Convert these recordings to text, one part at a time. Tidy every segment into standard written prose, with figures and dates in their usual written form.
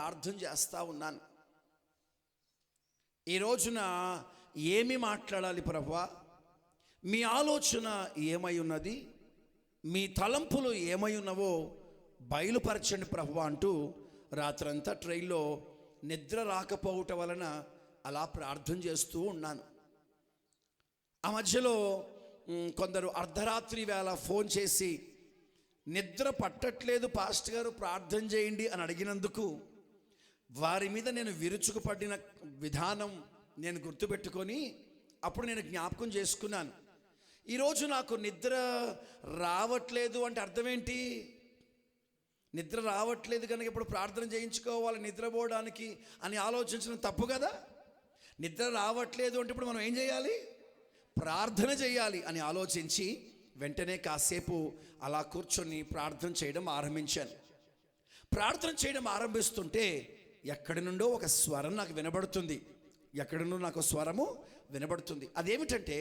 ప్రార్థన చేస్తూ ఉన్నాను. ఈ రోజున ఏమి మాట్లాడాలి ప్రభువా, మీ ఆలోచన ఏమై ఉన్నది, మీ తలంపులు ఏమై ఉన్నవో బయలుపరచండి ప్రభువా అంటూ రాత్రంతా ట్రైన్లో నిద్ర రాకపోవటం వలన అలా ప్రార్థన చేస్తూ ఉన్నాను. ఆ మధ్యలో కొందరు అర్ధరాత్రి వేళ ఫోన్ చేసి నిద్ర పట్టట్లేదు పాస్టర్ గారు ప్రార్థన చేయండి అని అడిగినందుకు వారి మీద నేను విరుచుకుపడిన విధానం నేను గుర్తుపెట్టుకొని అప్పుడు నేను జ్ఞాపకం చేసుకున్నాను. ఈరోజు నాకు నిద్ర రావట్లేదు అంటే అర్థం ఏంటి? నిద్ర రావట్లేదు కనుక ఇప్పుడు ప్రార్థన చేయించుకోవాలి నిద్రపోవడానికి అని ఆలోచించడం తప్పు కదా. నిద్ర రావట్లేదు అంటే ఇప్పుడు మనం ఏం చేయాలి? ప్రార్థన చేయాలి అని ఆలోచించి వెంటనే కాసేపు అలా కూర్చొని ప్రార్థన చేయడం ఆరంభించాను. ప్రార్థన చేయడం ఆరంభిస్తుంటే ఎక్కడి నుండో ఒక స్వరం నాకు వినబడుతుంది. ఎక్కడి నుండో నాకు స్వరము వినబడుతుంది. అదేమిటంటే,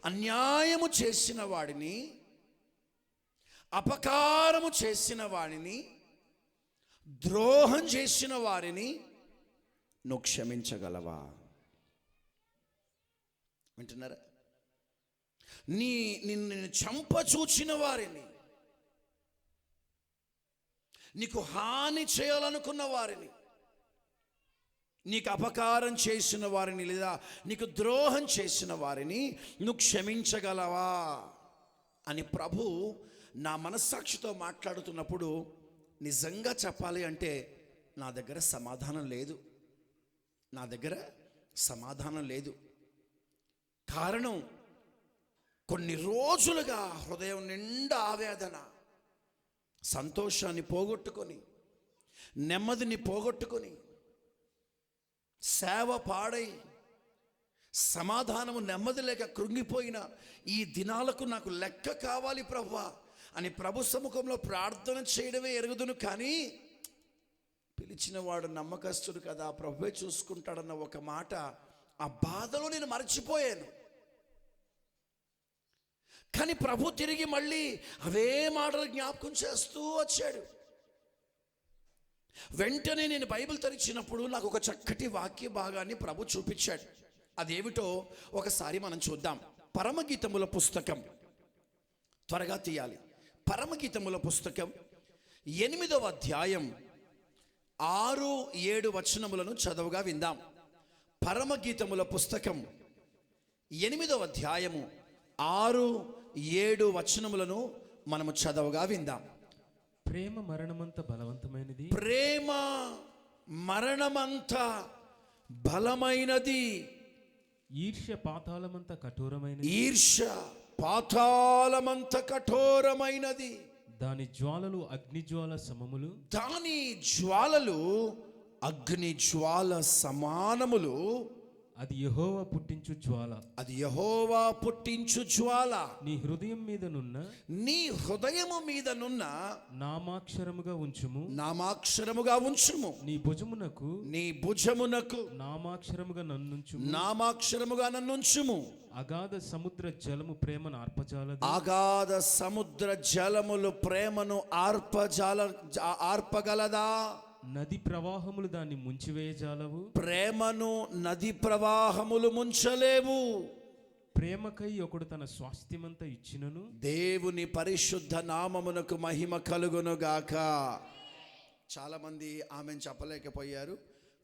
అన్యాయము చేసిన వాడిని, అపకారము చేసిన వాడిని, ద్రోహం చేసిన వారిని నువ్వు క్షమించగలవా? వింటున్నారా? నిన్ను చంపచూచిన వారిని, నీకు హాని చేయాలనుకున్న వారిని, నీకు అపకారం చేసిన వారిని లేదా నీకు ద్రోహం చేసిన వారిని నువ్వు క్షమించగలవా అని ప్రభు నా మనస్సాక్షితో మాట్లాడుతున్నప్పుడు నిజంగా చెప్పాలి అంటే నా దగ్గర సమాధానం లేదు. నా దగ్గర సమాధానం లేదు. కారణం, కొన్ని రోజులుగా హృదయం నిండా ఆవేదన, సంతోషాన్ని పోగొట్టుకొని, నెమ్మదిని పోగొట్టుకొని, సేవ పాడై, సమాధానము నెమ్మది లేక కృంగిపోయిన ఈ దినాలకు నాకు లెక్క కావాలి ప్రభువా అని ప్రభు సముఖంలో ప్రార్థన చేయడమే ఎరుగుదును. కానీ పిలిచిన వాడు నమ్మకస్తుడు కదా, ప్రభువే చూసుకుంటాడన్న ఒక మాట ఆ బాధలో నేను మర్చిపోయాను. కానీ ప్రభు తిరిగి మళ్ళీ అవే మాటలు జ్ఞాపకం చేస్తూ వచ్చాడు. వెంటనే నేను బైబిల్ తెరిచినప్పుడు నాకు ఒక చక్కటి వాక్య భాగాన్ని ప్రభు చూపించాడు. అదేమిటో ఒకసారి మనం చూద్దాం. పరమగీతముల పుస్తకం, త్వరగా తీయాలి. పరమగీతముల పుస్తకం 8వ అధ్యాయం 6-7 వచనములను చదువుగా విందాం. పరమగీతముల పుస్తకం 8వ అధ్యాయము 6-7 వచనములను మనము చదవగా విందాం. ప్రేమ మరణమంత బలవంతమైనది, ప్రేమ మరణమంత బలమైనది, ఈర్ష్య పాతాళమంత కఠోరమైనది, ఈర్ష్య పాతాళమంత కఠోరమైనది, దాని జ్వాలలు అగ్నిజ్వాల సమములు, దాని జ్వాలలు అగ్ని జ్వాల సమానములు, అది యెహోవా పుట్టించు జ్వాల, అది యెహోవా పుట్టించు జ్వాల. నీ హృదయం మీదనున్న, నీ హృదయము మీదనున్న నామాక్షరముగా ఉంచుము, నామాక్షరముగా ఉంచుము, నీ భుజమునకు, నీ భుజమునకు నామాక్షరముగా నన్నుంచుము, నామాక్షరముగా నన్నుంచుము. అగాధ సముద్ర జలము ప్రేమను ఆర్పజాలదు, అగాధ సముద్ర జలములు ప్రేమను ఆర్పగలదా? నది ప్రవాహములు దాన్ని ముంచివేయజాలవు, ప్రేమను నది ప్రవాహములు ముంచలేవు. ప్రేమకై ఒకడు తన స్వాస్థ్యమంతా ఇచ్చినను, దేవుని పరిశుద్ధ నామమునకు మహిమ కలుగునుగాక. చాలామంది ఆమెను చెప్పలేకపోయారు,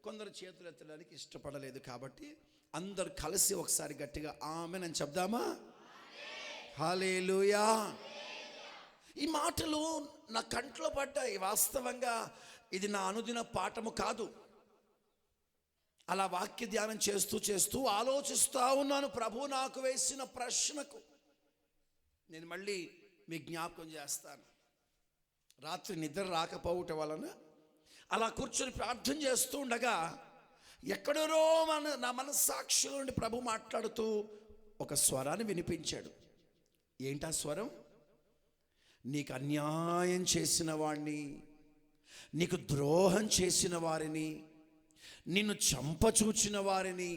కొందరు చేతులు ఎత్తడానికి ఇష్టపడలేదు. కాబట్టి అందరు కలిసి ఒకసారి గట్టిగా ఆమెన్ అని చెప్దామా? హల్లెలూయా. ఈ మాటలు నా కంట్లో పడ్డాయి. వాస్తవంగా ఇది నా అనుదిన పాఠము కాదు. అలా వాక్య ధ్యానం చేస్తూ చేస్తూ ఆలోచిస్తూ ఉన్నాను. ప్రభు నాకు వేసిన ప్రశ్నకు నేను మళ్ళీ మీ జ్ఞాపకం చేస్తాను. రాత్రి నిద్ర రాకపోవటం వలన అలా కూర్చొని ప్రార్థన చేస్తూ ఉండగా ఎక్కడో నా మనస్సాక్షి నుండి ప్రభు మాట్లాడుతూ ఒక స్వరాన్ని వినిపించాడు. ఏంటా స్వరం? నీకు అన్యాయం చేసిన వాడిని, నీకు ద్రోహం చేసిన వారిని, నిన్ను చంపచూచిన వారిని,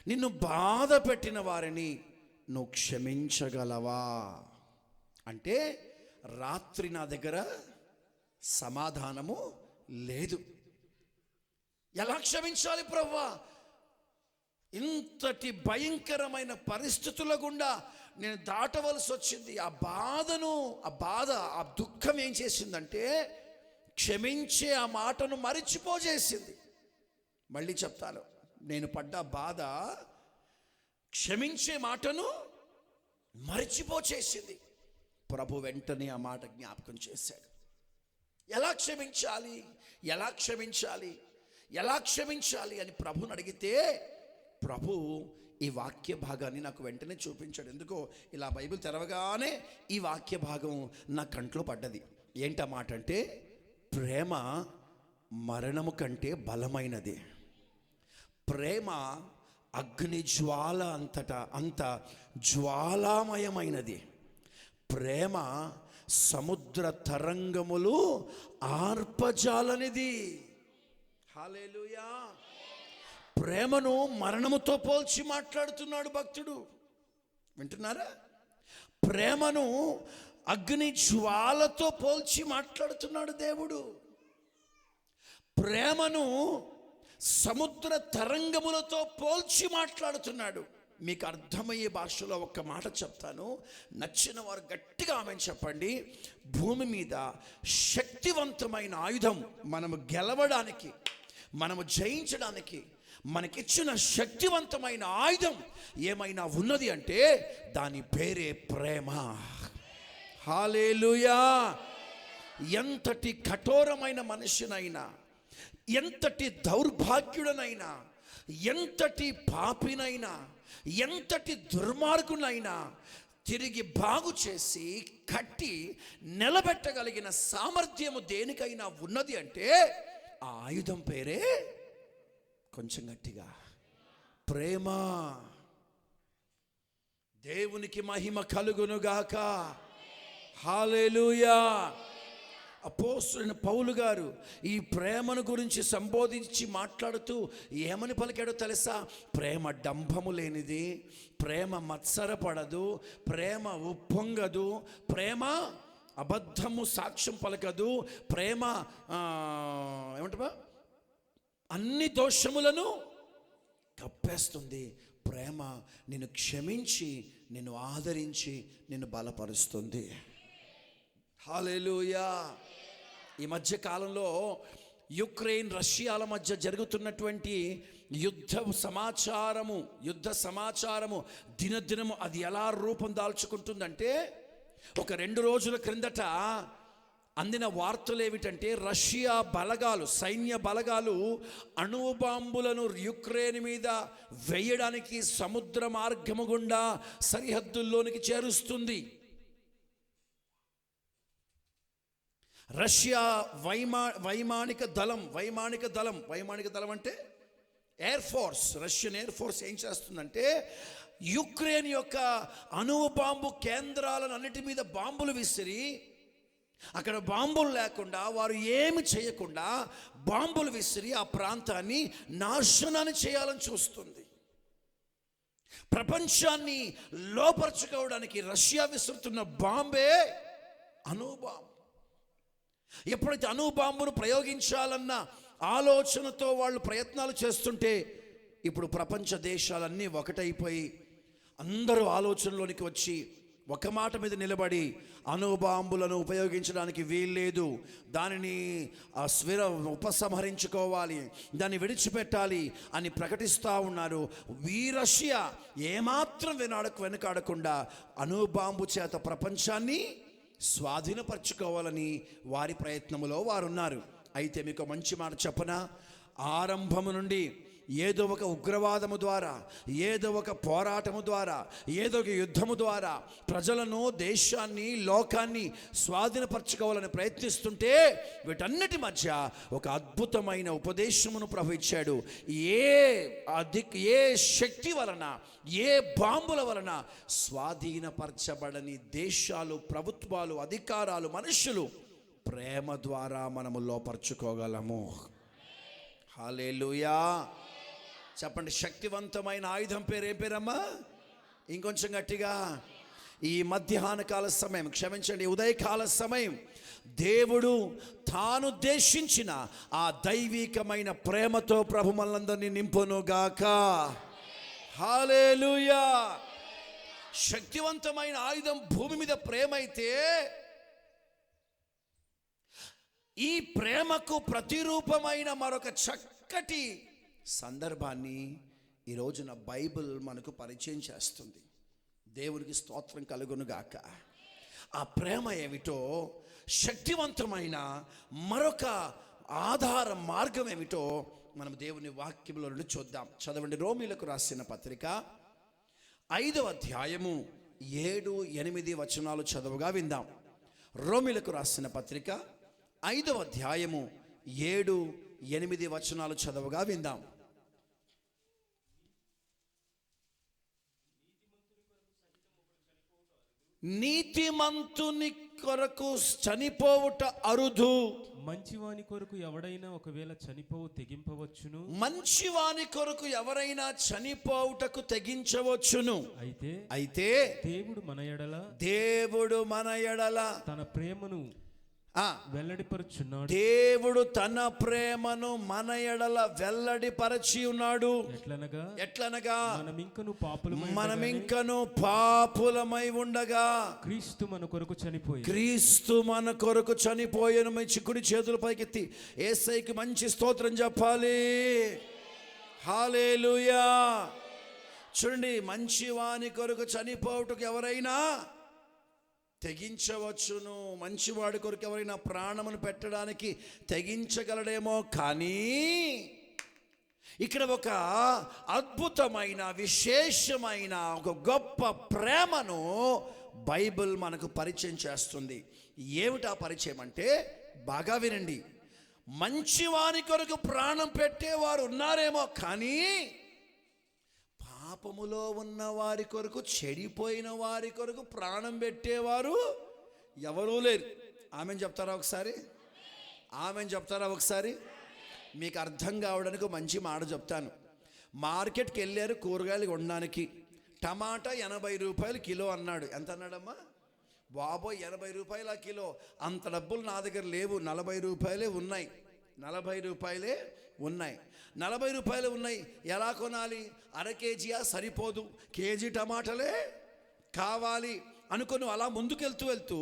నిన్ను బాధ పెట్టిన వారిని నువ్వు క్షమించగలవా? అంటే రాత్రి నా దగ్గర సమాధానము లేదు. ఎలా క్షమించాలి ప్రభువా? ఇంతటి భయంకరమైన పరిస్థితుల గుండా నేను దాటవలసి వచ్చింది. ఆ బాధ ఆ దుఃఖం ఏం చేసిందంటే క్షమించే ఆ మాటను మరిచిపోజేసింది. మళ్ళీ చెప్తాను, నేను పడ్డ బాధ క్షమించే మాటను మరిచిపోచేసింది. ప్రభు వెంటనే ఆ మాట జ్ఞాపకం చేశాడు. ఎలా క్షమించాలి, ఎలా క్షమించాలి, ఎలా క్షమించాలి అని ప్రభుని అడిగితే ప్రభు ఈ వాక్య భాగాన్ని నాకు వెంటనే చూపించాడు. ఎందుకో ఇలా బైబిల్ తెరవగానే ఈ వాక్య భాగం నా కంట్లో పడ్డది. ఏంటా మాట అంటే, ప్రేమ మరణము కంటే బలమైనది. ప్రేమ అగ్ని జ్వాల అంత జ్వాలామయమైనది. ప్రేమ సముద్ర తరంగములు ఆర్పజాలనిది. హల్లెలూయా. ప్రేమను మరణముతో పోల్చి మాట్లాడుతున్నాడు భక్తుడు. వింటున్నారా? ప్రేమను అగ్ని జ్వాలతో పోల్చి మాట్లాడుతున్నాడు దేవుడు. ప్రేమను సముద్ర తరంగములతో పోల్చి మాట్లాడుతున్నాడు. మీకు అర్థమయ్యే భాషలో ఒక్క మాట చెప్తాను, నచ్చిన వారు గట్టిగా ఆమెను చెప్పండి. భూమి మీద శక్తివంతమైన ఆయుధం మనము గెలవడానికి, మనము జయించడానికి మనకిచ్చిన శక్తివంతమైన ఆయుధం ఏమైనా ఉన్నది అంటే దాని పేరే ప్రేమ. హల్లెలూయా. ఎంతటి కఠోరమైన మనిషినైనా, ఎంతటి దౌర్భాగ్యుడనైనా, ఎంతటి పాపినైనా, ఎంతటి దుర్మార్గునైనా తిరిగి బాగు చేసి కట్టి నిలబెట్టగలిగిన సామర్థ్యము దేనికైనా ఉన్నది అంటే ఆ ఆయుధం పేరే, కొంచెం గట్టిగా, ప్రేమ. దేవునికి మహిమ కలుగునుగాక. హల్లెలూయా. అపోస్తలుడైన పౌలు గారు ఈ ప్రేమను గురించి సంబోధించి మాట్లాడుతూ ఏమని పలికాడో తెలుసా? ప్రేమ డంభము లేనిది, ప్రేమ మత్సరపడదు, ప్రేమ ఉప్పొంగదు, ప్రేమ అబద్ధము సాక్ష్యం పలకదు, ప్రేమ ఏమంటా అన్ని దోషములను కప్పేస్తుంది. ప్రేమ నిన్ను క్షమించి, నిన్ను ఆదరించి, నిన్ను బలపరుస్తుంది. హల్లెలూయా. ఈ మధ్య కాలంలో యుక్రెయిన్ రష్యాల మధ్య జరుగుతున్నటువంటి యుద్ధ సమాచారము దినదినము అది ఎలా రూపం దాల్చుకుంటుందంటే, ఒక 2 రోజుల క్రిందట అందిన వార్తలు ఏమిటంటే, రష్యా బలగాలు, సైన్య బలగాలు అణువు బాంబులను యుక్రెయిన్ మీద వేయడానికి సముద్ర మార్గము గుండా సరిహద్దుల్లోనికి చేరుస్తుంది. రష్యా వైమానిక దళం అంటే air force, Russian air force ఏం చేస్తుందంటే యుక్రెయిన్ యొక్క అణువు బాంబు కేంద్రాలను అన్నిటి మీద బాంబులు విసిరి, అక్కడ బాంబులు లేకుండా వారు ఏమి చేయకుండా బాంబులు విసిరి ఆ ప్రాంతాన్ని నాశనాన్ని చేయాలని చూస్తుంది. ప్రపంచాన్ని లోపరుచుకోవడానికి రష్యా విసురుతున్న బాంబే అణువు బాంబు. ఎప్పుడైతే అణువు బాంబును ప్రయోగించాలన్న ఆలోచనతో వాళ్ళు ప్రయత్నాలు చేస్తుంటే, ఇప్పుడు ప్రపంచ దేశాలన్నీ ఒకటైపోయి అందరూ ఆలోచనలోనికి వచ్చి ఒక మాట మీద నిలబడి అణువు బాంబులను ఉపయోగించడానికి వీల్లేదు, దానిని ఉపసంహరించుకోవాలి, దాన్ని విడిచిపెట్టాలి అని ప్రకటిస్తూ ఉన్నారు. రష్యా ఏమాత్రం వెనుకాడకుండా అణువు బాంబు చేత ప్రపంచాన్ని స్వాధీనపరచుకోవాలని వారి ప్రయత్నములో వారున్నారు. అయితే మీకు మంచి మాట చెప్పనా? ఆరంభము నుండి ఏదో ఒక ఉగ్రవాదము ద్వారా, ఏదో ఒక పోరాటము ద్వారా, ఏదో ఒక యుద్ధము ద్వారా ప్రజలను, దేశాన్ని, లోకాన్ని స్వాధీనపరచుకోవాలని ప్రయత్నిస్తుంటే, వీటన్నిటి మధ్య ఒక అద్భుతమైన ఉపదేశమును ప్రభు ఇచ్చాడు. ఏ శక్తి వలన, ఏ బాంబుల వలన స్వాధీనపరచబడని దేశాలు, ప్రభుత్వాలు, అధికారాలు, మనుషులు ప్రేమ ద్వారా మనము లోపరుచుకోగలము. హల్లెలూయా. చెప్పండి, శక్తివంతమైన ఆయుధం పేరు ఏం పేరమ్మా? ఇంకొంచెం గట్టిగా. ఈ మధ్యాహ్న కాల సమయం, క్షమించండి, ఉదయకాల సమయం దేవుడు తానుద్దేశించిన ఆ దైవికమైన ప్రేమతో ప్రభు మనందరినీ నింపునుగాక. హల్లెలూయా. శక్తివంతమైన ఆయుధం భూమి మీద ప్రేమ అయితే, ఈ ప్రేమకు ప్రతిరూపమైన మరొక చక్కటి సందర్భాన్ని ఈ రోజున బైబిల్ మనకు పరిచయం చేస్తుంది. దేవునికి స్తోత్రం కలుగునుగాక. ఆ ప్రేమ ఏమిటో, శక్తివంతమైన మరొక ఆధార మార్గం ఏమిటో మనం దేవుని వాక్యంలో నుండి చూద్దాం. చదవండి. రోమీలకు రాసిన పత్రిక 5వ అధ్యాయము 7-8 వచనాలు చదువుగా విందాం. రోమీలకు రాసిన పత్రిక 5వ అధ్యాయము 7-8 వచనాలు చదువుగా విందాం. నీతిమంతుని కొరకు చనిపోవుట అరుదు. మంచివాని కొరకు ఎవడైనా ఒకవేళ తెగింపవచ్చును. మంచివాని కొరకు ఎవరైనా చనిపోవుటకు తెగించవచ్చును. అయితే దేవుడు మన ఎడల తన ప్రేమను వెల్లడిపరచున్నాడు. దేవుడు తన ప్రేమను మన ఎడల వెల్లడిపరచి ఉన్నాడు. ఎట్లనగా మనమింకను పాపులమై ఉండగా క్రీస్తు మన కొరకు చనిపోయాను. మీ చిక్కుడి చేతుల పైకెత్తి యేసయ్యకి మంచి స్తోత్రం చెప్పాలి. హల్లెలూయా. చూడండి, మంచివాని కొరకు చనిపోవుటకు ఎవరైనా తెగించవచ్చును. మంచివాడి కొరకు ఎవరైనా ప్రాణమును పెట్టడానికి తెగించగలడేమో. కానీ ఇక్కడ ఒక అద్భుతమైన, విశేషమైన, ఒక గొప్ప ప్రేమను బైబిల్ మనకు పరిచయం చేస్తుంది. ఏమిటా పరిచయం అంటే, బాగా వినండి. మంచివాని కొరకు ప్రాణం పెట్టేవారు ఉన్నారేమో, కానీ పాపములో ఉన్న వారి కొరకు, చెడిపోయిన వారి కొరకు ప్రాణం పెట్టేవారు ఎవరూ లేరు. ఆమెను చెప్తారా ఒకసారి? ఆమెను చెప్తారా ఒకసారి? మీకు అర్థం కావడానికి మంచి మాట చెప్తాను. మార్కెట్కి వెళ్ళారు కూరగాయలు కొనడానికి. టమాటా 80 రూపాయలు కిలో అన్నాడు. ఎంత అన్నాడమ్మా? బాబోయ్, 80 రూపాయల కిలో. అంత డబ్బులు నా దగ్గర లేవు, 40 రూపాయలే ఉన్నాయి. 40 రూపాయలే ఉన్నాయి. 40 రూపాయలు ఉన్నాయి. ఎలా కొనాలి? అర కేజీయా? సరిపోదు, కేజీ టమాటాలే కావాలి అనుకొని అలా వెళ్తూ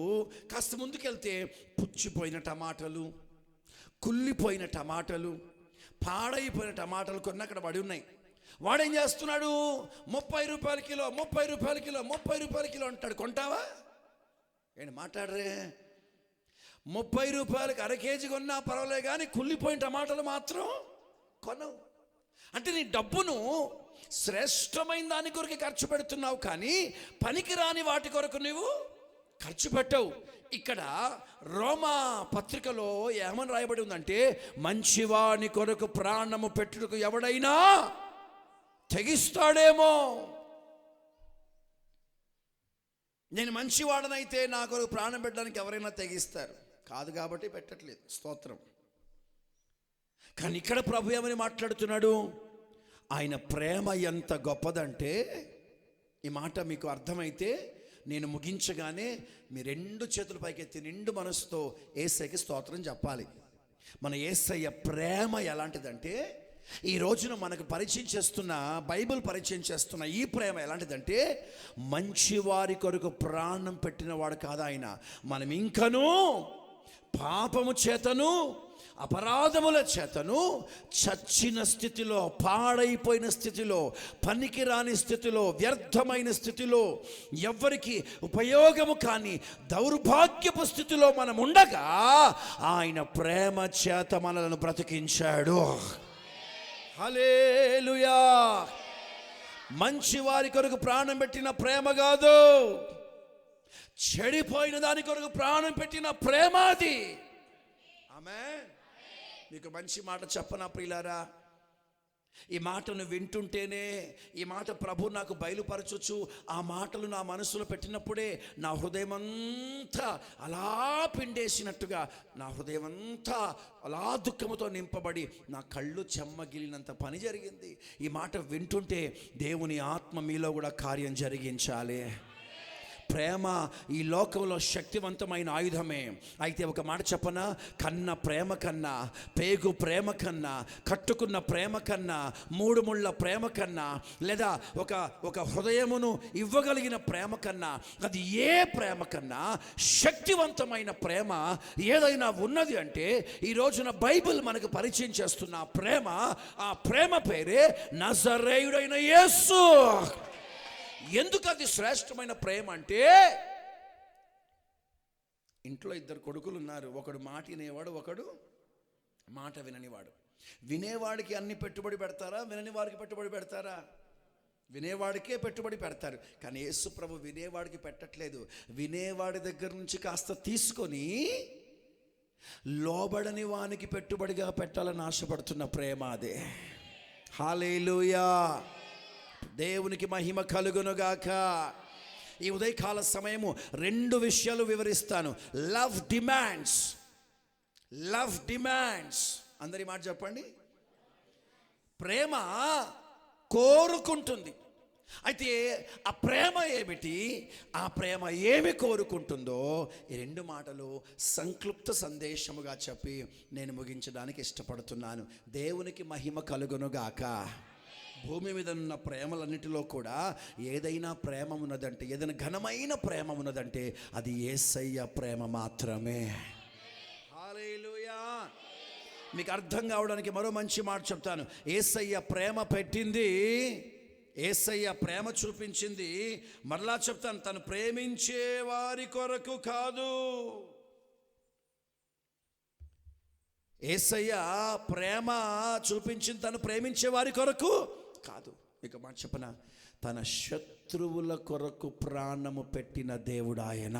కాస్త ముందుకెళ్తే పుచ్చిపోయిన టమాటాలు, కుళ్ళిపోయిన టమాటాలు, పాడైపోయిన టమాటాలు కొన్ని అక్కడ పడి ఉన్నాయి. వాడేం చేస్తున్నాడు? 30 రూపాయల కిలో, 30 రూపాయల కిలో, 30 రూపాయల కిలో అంటాడు. కొంటావా? ఏంటి మాట్లాడరే? 30 రూపాయలకి అర కేజీ కొన్నా పర్వాలే, కానీ కుళ్ళిపోయిన టమాటాలు మాత్రం కొనవు. అంటే నీ డబ్బును శ్రేష్టమైన దాని కొరకు ఖర్చు పెడుతున్నావు, కానీ పనికిరాని వాటి కొరకు నువ్వు ఖర్చు పెట్టవు. ఇక్కడ రోమా పత్రికలో ఏమని రాయబడి ఉందంటే, మంచివాని కొరకు ప్రాణము పెట్టుటకు ఎవడైనా తెగిస్తాడేమో. నేను మంచివాడనైతే నా కొరకు ప్రాణం పెట్టడానికి ఎవరైనా తెగిస్తారు. కాదు కాబట్టి పెట్టట్లేదు. స్తోత్రం. కానీ ఇక్కడ ప్రభు ఏమని మాట్లాడుతున్నాడు? ఆయన ప్రేమ ఎంత గొప్పదంటే, ఈ మాట మీకు అర్థమైతే నేను ముగించగానే మీ 2 చేతుల పైకెత్తి నిండు మనసుతో యేసయ్యకి స్తోత్రం చెప్పాలి. మన యేసయ్య ప్రేమ ఎలాంటిదంటే, ఈ రోజున మనకు పరిచయం చేస్తున్న, బైబిల్ పరిచయం చేస్తున్న ఈ ప్రేమ ఎలాంటిదంటే, మంచివారి కొరకు ప్రాణం పెట్టినవాడు కాదు ఆయన. మనం ఇంకనూ పాపము చేతను, అపరాధముల చేతను చచ్చిన స్థితిలో, పాడైపోయిన స్థితిలో, పనికిరాని స్థితిలో, వ్యర్థమైన స్థితిలో, ఎవ్వరికి ఉపయోగము కాని దౌర్భాగ్యపు స్థితిలో మనం ఉండగా ఆయన ప్రేమ చేత మనలను బ్రతికించాడు. హల్లెలూయా. మంచి వారి కొరకు ప్రాణం పెట్టిన ప్రేమ కాదు, చెడిపోయిన దాని కొరకు ప్రాణం పెట్టిన ప్రేమ అది. ఆమేన్. మీకు మంచి మాట చెప్పనా ప్రియులారా? ఈ మాటను వింటుంటేనే, ఈ మాట ప్రభు నాకు బయలుపరచొచ్చు, ఆ మాటలు నా మనసులో పెట్టినప్పుడే నా హృదయం అంతా అలా పిండేసినట్టుగా, నా హృదయం అంతా అలా దుఃఖముతో నింపబడి నా కళ్ళు చెమ్మగిలినంత పని జరిగింది. ఈ మాట వింటుంటే దేవుని ఆత్మ మీలో కూడా కార్యం జరిగించాలి. ప్రేమ ఈ లోకంలో శక్తివంతమైన ఆయుధమే. అయితే ఒక మాట చెప్పనా, కన్న ప్రేమ కన్నా, పేగు ప్రేమ కన్నా, కట్టుకున్న ప్రేమ కన్నా, మూడు ముళ్ళ ప్రేమ కన్నా, లేదా ఒక హృదయమును ఇవ్వగలిగిన ప్రేమ కన్నా, అది ఏ ప్రేమ కన్నా శక్తివంతమైన ప్రేమ ఏదైనా ఉన్నది అంటే ఈ రోజున బైబిల్ మనకు పరిచయం చేస్తున్న ఆ ప్రేమ పేరే నజరేయుడైన యేసు. ఎందుకు అది శ్రేష్టమైన ప్రేమ అంటే, ఇంట్లో ఇద్దరు కొడుకులు ఉన్నారు, ఒకడు మాట వినేవాడు, ఒకడు మాట విననివాడు. వినేవాడికి అన్ని పెట్టుబడి పెడతారా, వినని వారికి పెట్టుబడి పెడతారా? వినేవాడికే పెట్టుబడి పెడతారు. కానీ యేసు ప్రభు వినేవాడికి పెట్టట్లేదు. వినేవాడి దగ్గర నుంచి కాస్త తీసుకొని లోబడని వానికి పెట్టుబడిగా పెట్టాలని ఆశపడుతున్న ప్రేమ అదే. హల్లెలూయా, దేవునికి మహిమ కలుగునుగాక. ఈ ఉదయకాల సమయము 2 విషయాలు వివరిస్తాను. Love demands. అందరి మాట చెప్పండి. ప్రేమ కోరుకుంటుంది. అయితే ఆ ప్రేమ ఏమిటి, ఆ ప్రేమ ఏమి కోరుకుంటుందో ఈ 2 మాటలు సంక్లుప్త సందేశముగా చెప్పి నేను ముగించడానికి ఇష్టపడుతున్నాను. దేవునికి మహిమ కలుగునుగాక. భూమి మీద ఉన్న ప్రేమలన్నిటిలో కూడా ఏదైనా ప్రేమ ఉన్నదంటే, ఏదైనా ఘనమైన ప్రేమ ఉన్నదంటే అది యేసయ్య ప్రేమ మాత్రమే. హల్లెలూయా. మీకు అర్థం కావడానికి మరో మంచి మాట చెప్తాను. యేసయ్య ప్రేమ పెట్టింది, యేసయ్య ప్రేమ చూపించింది, మరలా చెప్తాను, తను ప్రేమించే వారి కొరకు కాదు. యేసయ్య ప్రేమ చూపించింది తను ప్రేమించే వారి కొరకు కాదు. ఇక మాట చెప్పనా, తన శత్రువుల కొరకు ప్రాణము పెట్టిన దేవుడు ఆయన.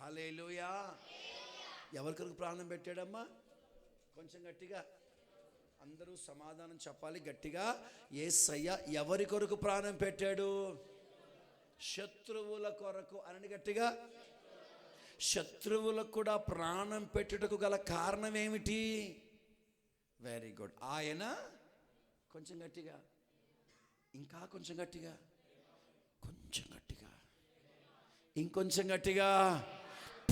హల్లెలూయా. ఎవరి కొరకు ప్రాణం పెట్టాడమ్మా? కొంచెం గట్టిగా అందరూ సమాధానం చెప్పాలి గట్టిగా. యేసయ్య ఎవరి కొరకు ప్రాణం పెట్టాడు? శత్రువుల కొరకు అనండి గట్టిగా. శత్రువులకు కూడా ప్రాణం పెట్టుటకు గల కారణం ఏమిటి? Very good. ఆయన కొంచెం గట్టిగా, ఇంకా కొంచెం గట్టిగా, కొంచెం గట్టిగా, ఇంకొంచెం గట్టిగా.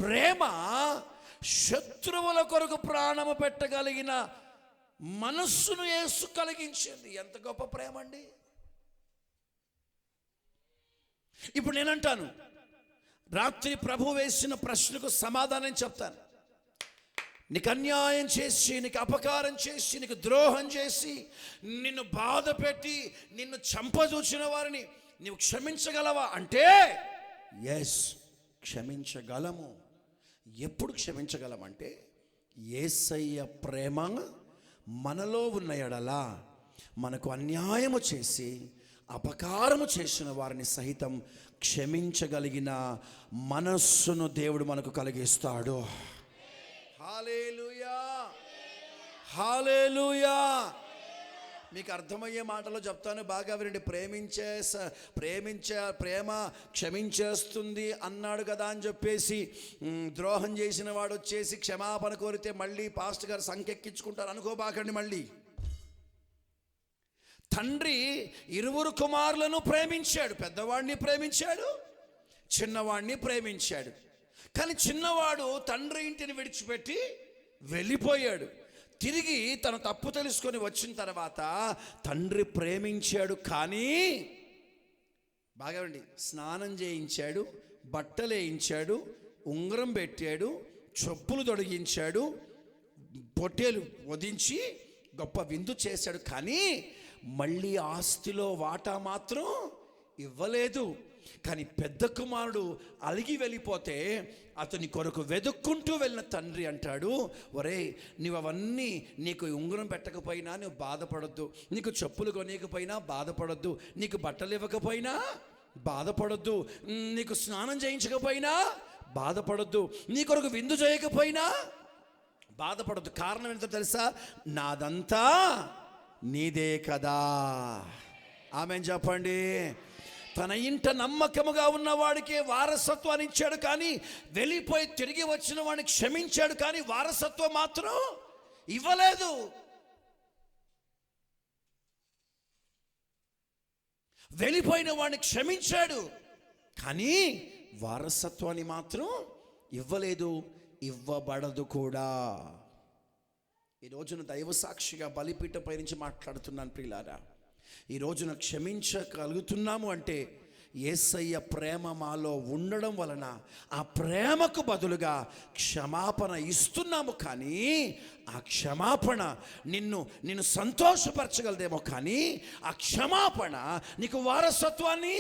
ప్రేమ శత్రువుల కొరకు ప్రాణము పెట్టగలిగిన మనస్సును యేసు కలిగించింది. ఎంత గొప్ప ప్రేమ అండి. ఇప్పుడు నేనంటాను, రాత్రి ప్రభు వేసిన ప్రశ్నకు సమాధానం చెప్తాను. నీకు అన్యాయం చేసి, నీకు అపకారం చేసి, నీకు ద్రోహం చేసి, నిన్ను బాధ పెట్టి, నిన్ను చంపజూచిన వారిని నీవు క్షమించగలవా అంటే ఎస్, క్షమించగలము. ఎప్పుడు క్షమించగలమంటే యేసయ్య ప్రేమ మనలో ఉన్న ఎడల మనకు అన్యాయము చేసి అపకారము చేసిన వారిని సహితం క్షమించగలిగిన మనస్సును దేవుడు మనకు కలిగిస్తాడు. హల్లెలూయా, హల్లెలూయా. మీకు అర్థమయ్యే మాటలో చెప్తాను, బాగా వినండి. ప్రేమ క్షమించేస్తుంది అన్నాడు కదా అని చెప్పేసి ద్రోహం చేసిన వాడు వచ్చేసి క్షమాపణ కోరితే మళ్ళీ పాస్టర్ గారు సంకెక్కించుకుంటారు అనుకోబాకండి. మళ్ళీ తండ్రి 2 కుమారులను ప్రేమించాడు. పెద్దవాడిని ప్రేమించాడు, చిన్నవాడిని ప్రేమించాడు. కానీ చిన్నవాడు తండ్రి ఇంటిని విడిచిపెట్టి వెళ్ళిపోయాడు. తిరిగి తన తప్పు తెలుసుకొని వచ్చిన తర్వాత తండ్రి ప్రేమించాడు. కానీ బాగా ఉండి స్నానం చేయించాడు, బట్టలు వేయించాడు, ఉంగరం పెట్టాడు, చెప్పులు తొడిగించాడు, పొట్టేలు వధించి గొప్ప విందు చేశాడు. కానీ మళ్ళీ ఆస్తిలో వాటా మాత్రం ఇవ్వలేదు. కానీ పెద్ద కుమారుడు అలిగి వెళ్ళిపోతే అతని కొరకు వెతుక్కుంటూ వెళ్ళిన తండ్రి అంటాడు, ఒరే నువ్వు అవన్నీ, నీకు ఉంగరం పెట్టకపోయినా నువ్వు బాధపడొద్దు, నీకు చెప్పులు కొనేకపోయినా బాధపడొద్దు, నీకు బట్టలు ఇవ్వకపోయినా బాధపడొద్దు, నీకు స్నానం చేయించకపోయినా బాధపడొద్దు, నీ కొరకు విందు చేయకపోయినా బాధపడొద్దు. కారణం ఏంటో తెలుసా? నాదంతా నీదే కదా. ఆమేన్ చెప్పండి. తన ఇంట నమ్మకముగా ఉన్నవాడికే వారసత్వాన్ని ఇచ్చాడు, కానీ వెళ్ళిపోయి తిరిగి వచ్చిన వాడిని క్షమించాడు, కానీ వారసత్వం మాత్రం ఇవ్వలేదు. వెళ్ళిపోయిన వాడిని క్షమించాడు, కానీ వారసత్వాన్ని మాత్రం ఇవ్వలేదు, ఇవ్వబడదు కూడా. ఈ రోజున దైవ సాక్షిగా బలిపీఠపై నుంచి మాట్లాడుతున్నాను ప్రియులారా. ఈ రోజున క్షమించగలుగుతున్నాము అంటే యేసయ్య ప్రేమ మాలో ఉండడం వలన ఆ ప్రేమకు బదులుగా క్షమాపణ ఇస్తున్నాము. కానీ ఆ క్షమాపణ నిన్ను సంతోషపరచగలదేమో, కానీ ఆ క్షమాపణ నీకు వారసత్వాన్ని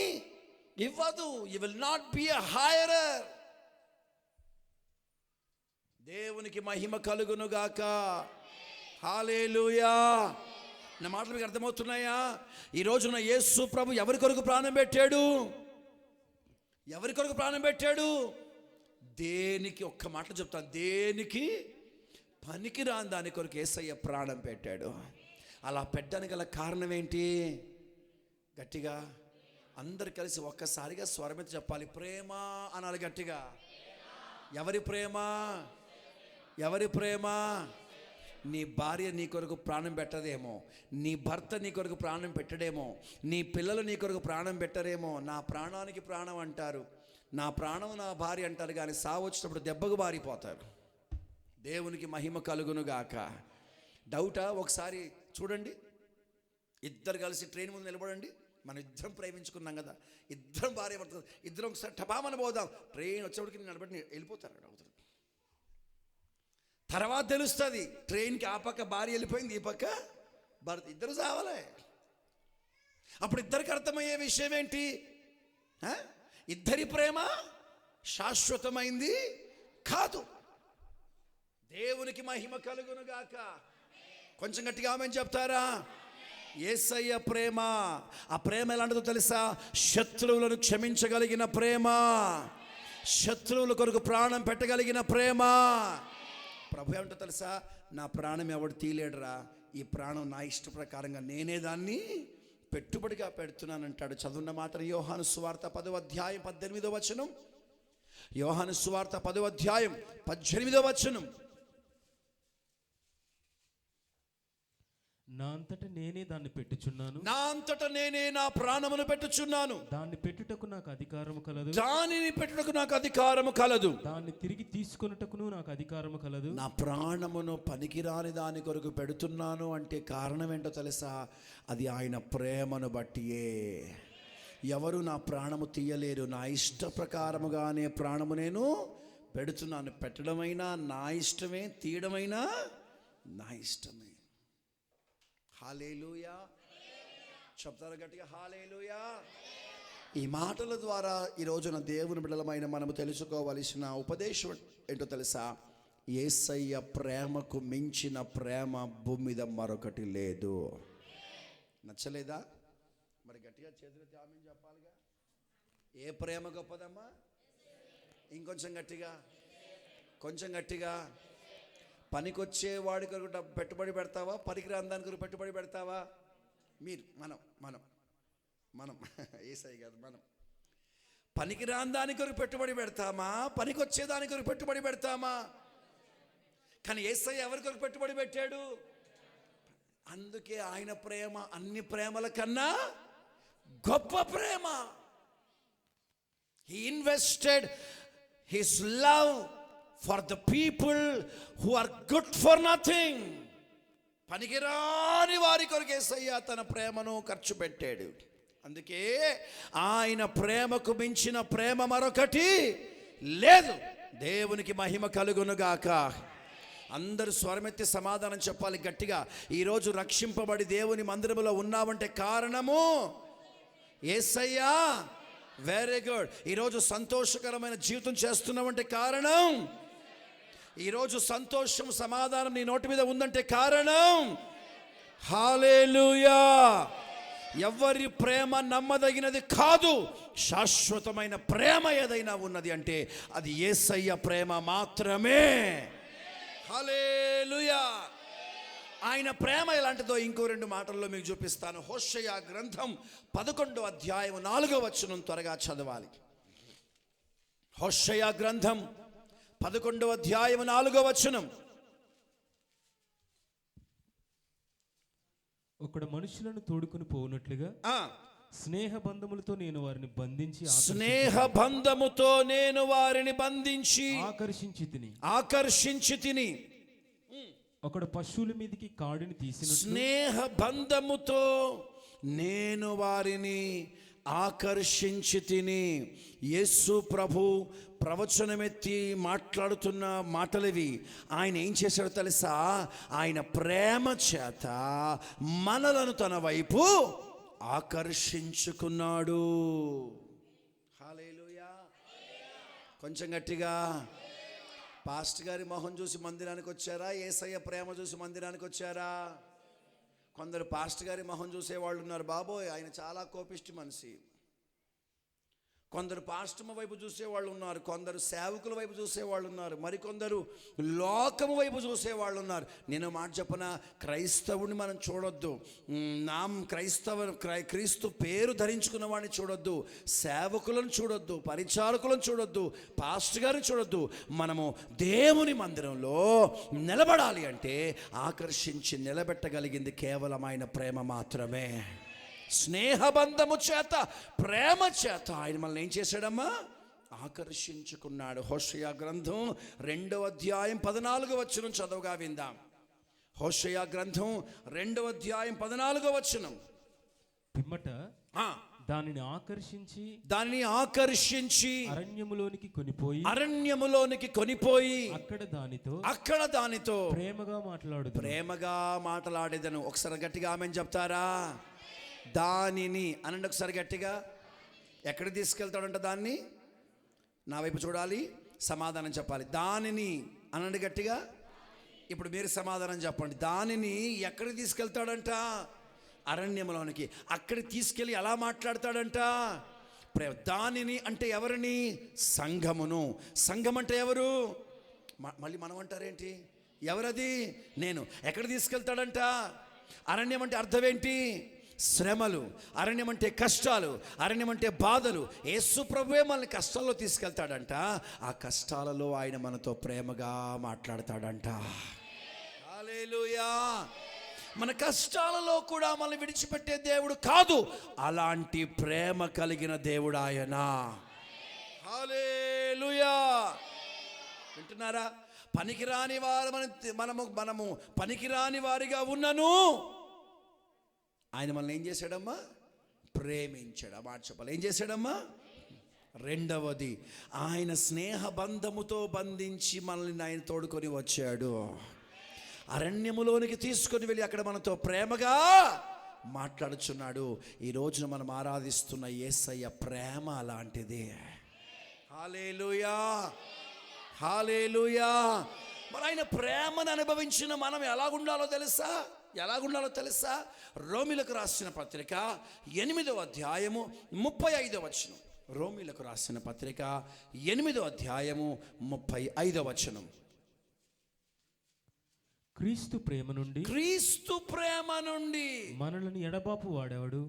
ఇవ్వదు. You will not be a heir. దేవునికి మహిమ కలుగును గాక. హల్లెలూయా. నా మాటలు మీకు అర్థమవుతున్నాయా? ఈ రోజున యేసు ప్రభు ఎవరి కొరకు ప్రాణం పెట్టాడు? ఎవరి కొరకు ప్రాణం పెట్టాడు? దేనికి, ఒక్క మాట చెప్తాను, దేనికి పనికి రాని దాని కొరకు యేసయ్య ప్రాణం పెట్టాడు. అలా పెట్టడానికి గల కారణం ఏంటి? గట్టిగా అందరు కలిసి ఒక్కసారిగా స్వరమెత్తి చెప్పాలి. ప్రేమ అనాలి గట్టిగా. ఎవరి ప్రేమ? ఎవరి ప్రేమ? నీ భార్య నీ కొరకు ప్రాణం పెట్టదేమో, నీ భర్త నీ కొరకు ప్రాణం పెట్టడేమో, నీ పిల్లలు నీ కొరకు ప్రాణం పెట్టరేమో. నా ప్రాణానికి ప్రాణం అంటారు, నా ప్రాణం నా భార్య అంటారు, కానీ సావు వచ్చినప్పుడు దెబ్బకు బారిపోతారు. దేవునికి మహిమ కలుగును గాక. డౌటా? ఒకసారి చూడండి, ఇద్దరు కలిసి ట్రైన్ ముందు నిలబడండి. మనం ఇద్దరం ప్రేమించుకున్నాం కదా, ఇద్దరం భార్య భర్త, ఇద్దరం ఒకసారి టపామని పోదాం. ట్రైన్ వచ్చేప్పటికి నిలబడి వెళ్ళిపోతారు అవతల. తర్వాత తెలుస్తుంది, ట్రైన్కి ఆ పక్క భార్య వెళ్ళిపోయింది, ఈ పక్క భర్త, ఇద్దరు చావలే. అప్పుడు ఇద్దరికి అర్థమయ్యే విషయం ఏంటి? ఇద్దరి ప్రేమ శాశ్వతమైంది కాదు. దేవునికి మహిమ కలుగును గాక. కొంచెం గట్టిగా ఆమేన్ చెప్తారా? యేసయ్య ప్రేమ, ఆ ప్రేమ ఎలాంటిదో తెలుసా? శత్రువులను క్షమించగలిగిన ప్రేమ, శత్రువుల కొరకు ప్రాణం పెట్టగలిగిన ప్రేమ. ప్రభు ఏమంటో తెలుసా? నా ప్రాణం ఎవడు తీలేడురా, ఈ ప్రాణం నా ఇష్ట ప్రకారంగా నేనే దాన్ని పెట్టుబడిగా పెడుతున్నానంటాడు. చదువున్న మాట యోహాను సువార్త 10వ అధ్యాయం 18వ వచనం. యోహాను సువార్త 10వ అధ్యాయం 18వ వచనం. నా అంతట నేనే దాన్ని పెట్టుచున్నాను, నా అంతట నేనే నా ప్రాణమును పెట్టుచున్నాను, దాన్ని పెట్టుటకు నాకు అధికారము కలదు, దానిని పెట్టుటకు నాకు అధికారము కలదు, దాన్ని తిరిగి తీసుకొనుటకును నాకు అధికారము కలదు. నా ప్రాణమును పనికిరాని దాని కొరకు పెడుతున్నాను అంటే కారణం ఏంటో తెలుసా? అది ఆయన ప్రేమను బట్టియే. ఎవరు నా ప్రాణము తీయలేరు. నా ఇష్ట ప్రకారముగానే ప్రాణము నేను పెడుతున్నాను. పెట్టడమైనా నా ఇష్టమే, తీయడమైనా నా ఇష్టమే. హల్లెలూయా. చెప్తారు గట్టిగా హల్లెలూయా. ఈ మాటల ద్వారా ఈ రోజున దేవుని బిడ్డలమైన మనము తెలుసుకోవలసిన ఉపదేశం ఏంటో తెలుసా? యేసయ్య ప్రేమకు మించిన ప్రేమ భూమి మీద మరొకటి లేదు. నచ్చలేదా? మరి గట్టిగా చేతులెత్తి ఆమేన్ చెప్పాలిగా. ఏ ప్రేమ గొప్పదమ్మా? ఇంకొంచెం గట్టిగా, కొంచెం గట్టిగా. పనికొచ్చే వాడి కొరకు పెట్టుబడి పెడతావా? పనికిరాని దాని కొరకు పెట్టుబడి పెడతావా? మీరు మనం యేసయ్య కాదు, మనం పనికిరాని దాని కొరకు పెట్టుబడి పెడతామా? పనికొచ్చే దాని కొరకు పెట్టుబడి పెడతామా? కానీ యేసయ్య ఎవరి కొరకు పెట్టుబడి పెట్టాడు? అందుకే ఆయన ప్రేమ అన్ని ప్రేమల కన్నా గొప్ప ప్రేమ. He invested his love for the people who are good for nothing. పనికిరాని వారి కొరకు యేసయ్య తన ప్రేమను ఖర్చు పెట్టాడు. అందుకే ఆయన ప్రేమకు మించిన ప్రేమ మరొకటి లేదు. దేవునికి మహిమ కలుగునుగాక. అందరూ స్వరమెత్తి సమాధానం చెప్పాలి గట్టిగా. ఈరోజు రక్షింపబడి దేవుని మందిరములో ఉన్నామంటే కారణము యేసయ్య. Very good. ఈరోజు సంతోషకరమైన జీవితం చేస్తున్నామంటే కారణం, ఈరోజు సంతోషం సమాధానం నీ నోటి మీద ఉందంటే కారణం హల్లెలూయా. ఎవరి ప్రేమ నమ్మదగినది కాదు. శాశ్వతమైన ప్రేమ ఏదైనా ఉన్నది అంటే అది యేసయ్య ప్రేమ మాత్రమే. హల్లెలూయా. ఆయన ప్రేమ ఎలాంటిదో ఇంకో 2 మాటల్లో మీకు చూపిస్తాను. హోషేయ గ్రంథం 11వ అధ్యాయం 4వ వచనం త్వరగా చదవాలి. హోషేయ గ్రంథం 11వ అధ్యాయం 4వ వచనం. ఒకడు మనుషులను తోడుకుని పోనట్లుగా స్నేహ బంధములతో నేను వారిని బంధించి స్నేహ బంధముతో నేను వారిని బంధించి ఆకర్షించి తిని. ఒకడు పశువుల మీదకి కాడిని తీసినట్లు స్నేహ బంధముతో నేను వారిని ఆకర్షించి తిని. యేసు ప్రభు ప్రవచనమెత్తి మాట్లాడుతున్న మాటలవి. ఆయన ఏం చేశాడో తెలుసా? ఆయన ప్రేమ చేత మనలను తన వైపు ఆకర్షించుకున్నాడు. హల్లెలూయా. కొంచెం గట్టిగా. పాస్టర్ గారి మొహం చూసి మందిరానికి వచ్చారా? యేసయ్య ప్రేమ చూసి మందిరానికి వచ్చారా? కొందరు పాస్టర్ గారి మొహం చూసేవాళ్ళు ఉన్నారు, బాబోయ్ ఆయన చాలా కోపిష్టి మనిషి. కొందరు పాస్టమ్ వైపు చూసేవాళ్ళు ఉన్నారు, కొందరు సేవకుల వైపు చూసేవాళ్ళు ఉన్నారు, మరికొందరు లోకము వైపు చూసేవాళ్ళు ఉన్నారు. నేను మాట చెప్పన, క్రైస్తవుని మనం చూడొద్దు. క్రీస్తు పేరు ధరించుకున్న వాడిని చూడొద్దు, సేవకులను చూడొద్దు, పరిచారకులను చూడొద్దు, పాస్టర్ గారిని చూడొద్దు. మనము దేవుని మందిరంలో నిలబడాలి అంటే ఆకర్షించి నిలబెట్టగలిగింది కేవలం ఆయన ప్రేమ మాత్రమే. స్నేహబంధము చేత, ప్రేమ చేత ఆయన మనల్ని ఏం చేశాడమ్మా? ఆకర్షించుకున్నాడు. హోషేయ గ్రంథం 2వ అధ్యాయం 14వ వచనం చదువుగా విందాం. హోషేయ గ్రంథం 2వ అధ్యాయం 14వ వచనం. పిమ్మట దానిని ఆకర్షించి అరణ్యములోనికి కొనిపోయి అక్కడ దానితో ప్రేమగా మాట్లాడేదను. ఒకసారి గట్టిగా ఆమెను చెప్తారా? దానిని అనండి ఒకసారి గట్టిగా. ఎక్కడికి తీసుకెళ్తాడంట? దాన్ని నా వైపు చూడాలి, సమాధానం చెప్పాలి. దానిని అనండి గట్టిగా. ఇప్పుడు మీరు సమాధానం చెప్పండి. దానిని ఎక్కడికి తీసుకెళ్తాడంట? అరణ్యములోనికి. అక్కడికి తీసుకెళ్ళి ఎలా మాట్లాడతాడంట? దానిని అంటే ఎవరిని? సంఘమును. సంఘం అంటే ఎవరు? మళ్ళీ మనం అంటారేంటి? ఎవరది? నేను. ఎక్కడ తీసుకెళ్తాడంట? అరణ్యం అంటే అర్థం ఏంటి? శ్రమలు. అరణ్యం అంటే కష్టాలు, అరణ్యం అంటే బాధలు. యేసు ప్రభువే మనల్ని కష్టాల్లో తీసుకెళ్తాడంట. ఆ కష్టాలలో ఆయన మనతో ప్రేమగా మాట్లాడతాడంట. హల్లెలూయా. మన కష్టాలలో కూడా మనల్ని విడిచిపెట్టే దేవుడు కాదు, అలాంటి ప్రేమ కలిగిన దేవుడు ఆయన. హల్లెలూయా. వింటున్నారా? పనికిరాని వారు మనము పనికిరాని వారిగా ఉన్నను ఆయన మనల్ని ఏం చేశాడమ్మా? ప్రేమించాడు. ఆ మాట చెప్పాలి. ఏం చేశాడమ్మా? రెండవది, ఆయన స్నేహ బంధముతో బంధించి మనల్ని ఆయన తోడుకొని వచ్చాడు. అరణ్యములోనికి తీసుకొని వెళ్ళి అక్కడ మనతో ప్రేమగా మాట్లాడుచున్నాడు. ఈ రోజున మనం ఆరాధిస్తున్న యేసయ్య ప్రేమ అలాంటిది. హల్లెలూయా, హల్లెలూయా. మరి ఆయన ప్రేమను అనుభవించిన మనం ఎలాగుండాలో తెలుసా? రోమీలకు రాసిన పత్రిక 8వ అధ్యాయము 35వ వచనం. రోమీలకు రాసిన పత్రిక 8వ అధ్యాయము 35వ వచనం. క్రీస్తు ప్రేమ నుండి మనలను ఎడబాపు వాడెవడు?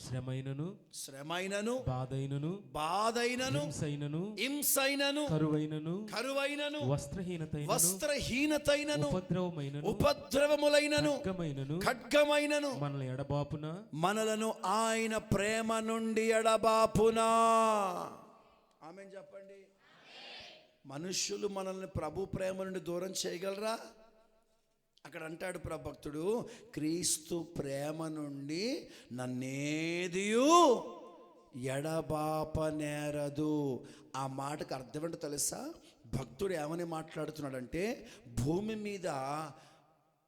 శ్రమైనను బాధైనను హింసైనను కరువైనను వస్త్రహీనతైనను ఉపద్రవములైనను ఖడ్గమైనను మనలను ఆయన ప్రేమ నుండి ఎడబాపునా. ఆమేన్ చెప్పండి. మనుష్యులు మనల్ని ప్రభు ప్రేమ నుండి దూరం చేయగలరా? అక్కడ అంటాడు భక్తుడు, క్రీస్తు ప్రేమ నుండి నన్నేదియు ఎడబాపనేరదు. ఆ మాటకు అర్థం ఏంటో తెలుసా? భక్తుడు ఏమని మాట్లాడుతున్నాడంటే, భూమి మీద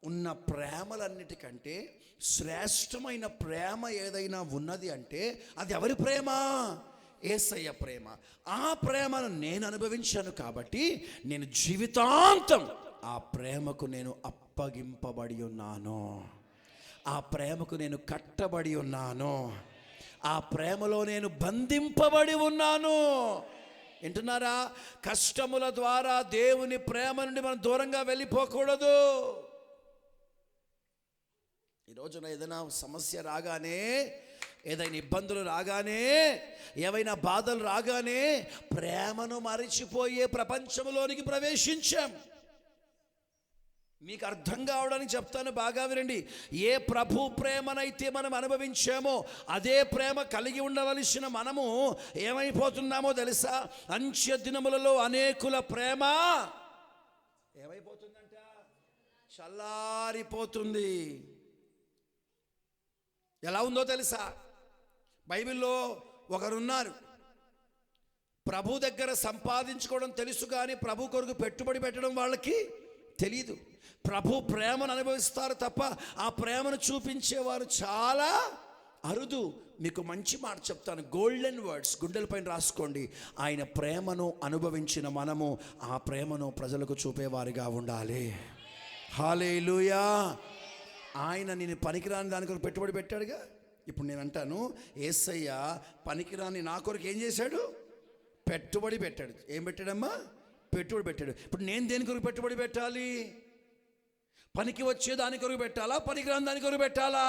ఉన్న ప్రేమలన్నిటికంటే శ్రేష్టమైన ప్రేమ ఏదైనా ఉన్నది అంటే అది ఎవరి ప్రేమ? యేసయ్య ప్రేమ. ఆ ప్రేమను నేను అనుభవించాను కాబట్టి నేను జీవితాంతం ఆ ప్రేమకు నేను అప్పగింపబడి ఉన్నాను, ఆ ప్రేమకు నేను కట్టబడి ఉన్నాను, ఆ ప్రేమలో నేను బంధింపబడి ఉన్నాను. వింటున్నారా? కష్టముల ద్వారా దేవుని ప్రేమ నుండి మనం దూరంగా వెళ్ళిపోకూడదు. ఈ రోజున ఏదైనా సమస్య రాగానే, ఏదైనా ఇబ్బందులు రాగానే, ఏవైనా బాధలు రాగానే ప్రేమను మరిచిపోయే ప్రపంచంలోనికి ప్రవేశించాం. మీకు అర్థం కావడానికి చెప్తాను, బాగా వినండి. ఏ ప్రభు ప్రేమనైతే మనం అనుభవించామో అదే ప్రేమ కలిగి ఉండవలసిన మనము ఏమైపోతున్నామో తెలుసా? అంత్య దినములలో అనేకుల ప్రేమ ఏమైపోతుందంట? చల్లారిపోతుంది. ఎలా ఉందో తెలుసా? బైబిల్లో ఒకరున్నారు, ప్రభు దగ్గర సంపాదించుకోవడం తెలుసు కానీ ప్రభు కొరకు పెట్టుబడి పెట్టడం వాళ్ళకి తెలీదు. ప్రభు ప్రేమను అనుభవిస్తారు తప్ప ఆ ప్రేమను చూపించేవారు చాలా అరుదు. మీకు మంచి మాట చెప్తాను, గోల్డెన్ వర్డ్స్ గుండెల పైన రాసుకోండి. ఆయన ప్రేమను అనుభవించిన మనము ఆ ప్రేమను ప్రజలకు చూపేవారిగా ఉండాలి. హల్లెలూయా. ఆయన నేను పనికిరాని దాని కొరకు పెట్టుబడి పెట్టాడుగా. ఇప్పుడు నేను అంటాను, యేసయ్య పనికిరాని నా కొరకు ఏం చేశాడు? పెట్టుబడి పెట్టాడు. ఏం పెట్టాడమ్మా? పెట్టుబడి పెట్టాడు. ఇప్పుడు నేను దేని కొరకు పెట్టుబడి పెట్టాలి? పనికి వచ్చే దాని కొరకు పెట్టాలా? పనికిరాని దాని కొరకు పెట్టాలా?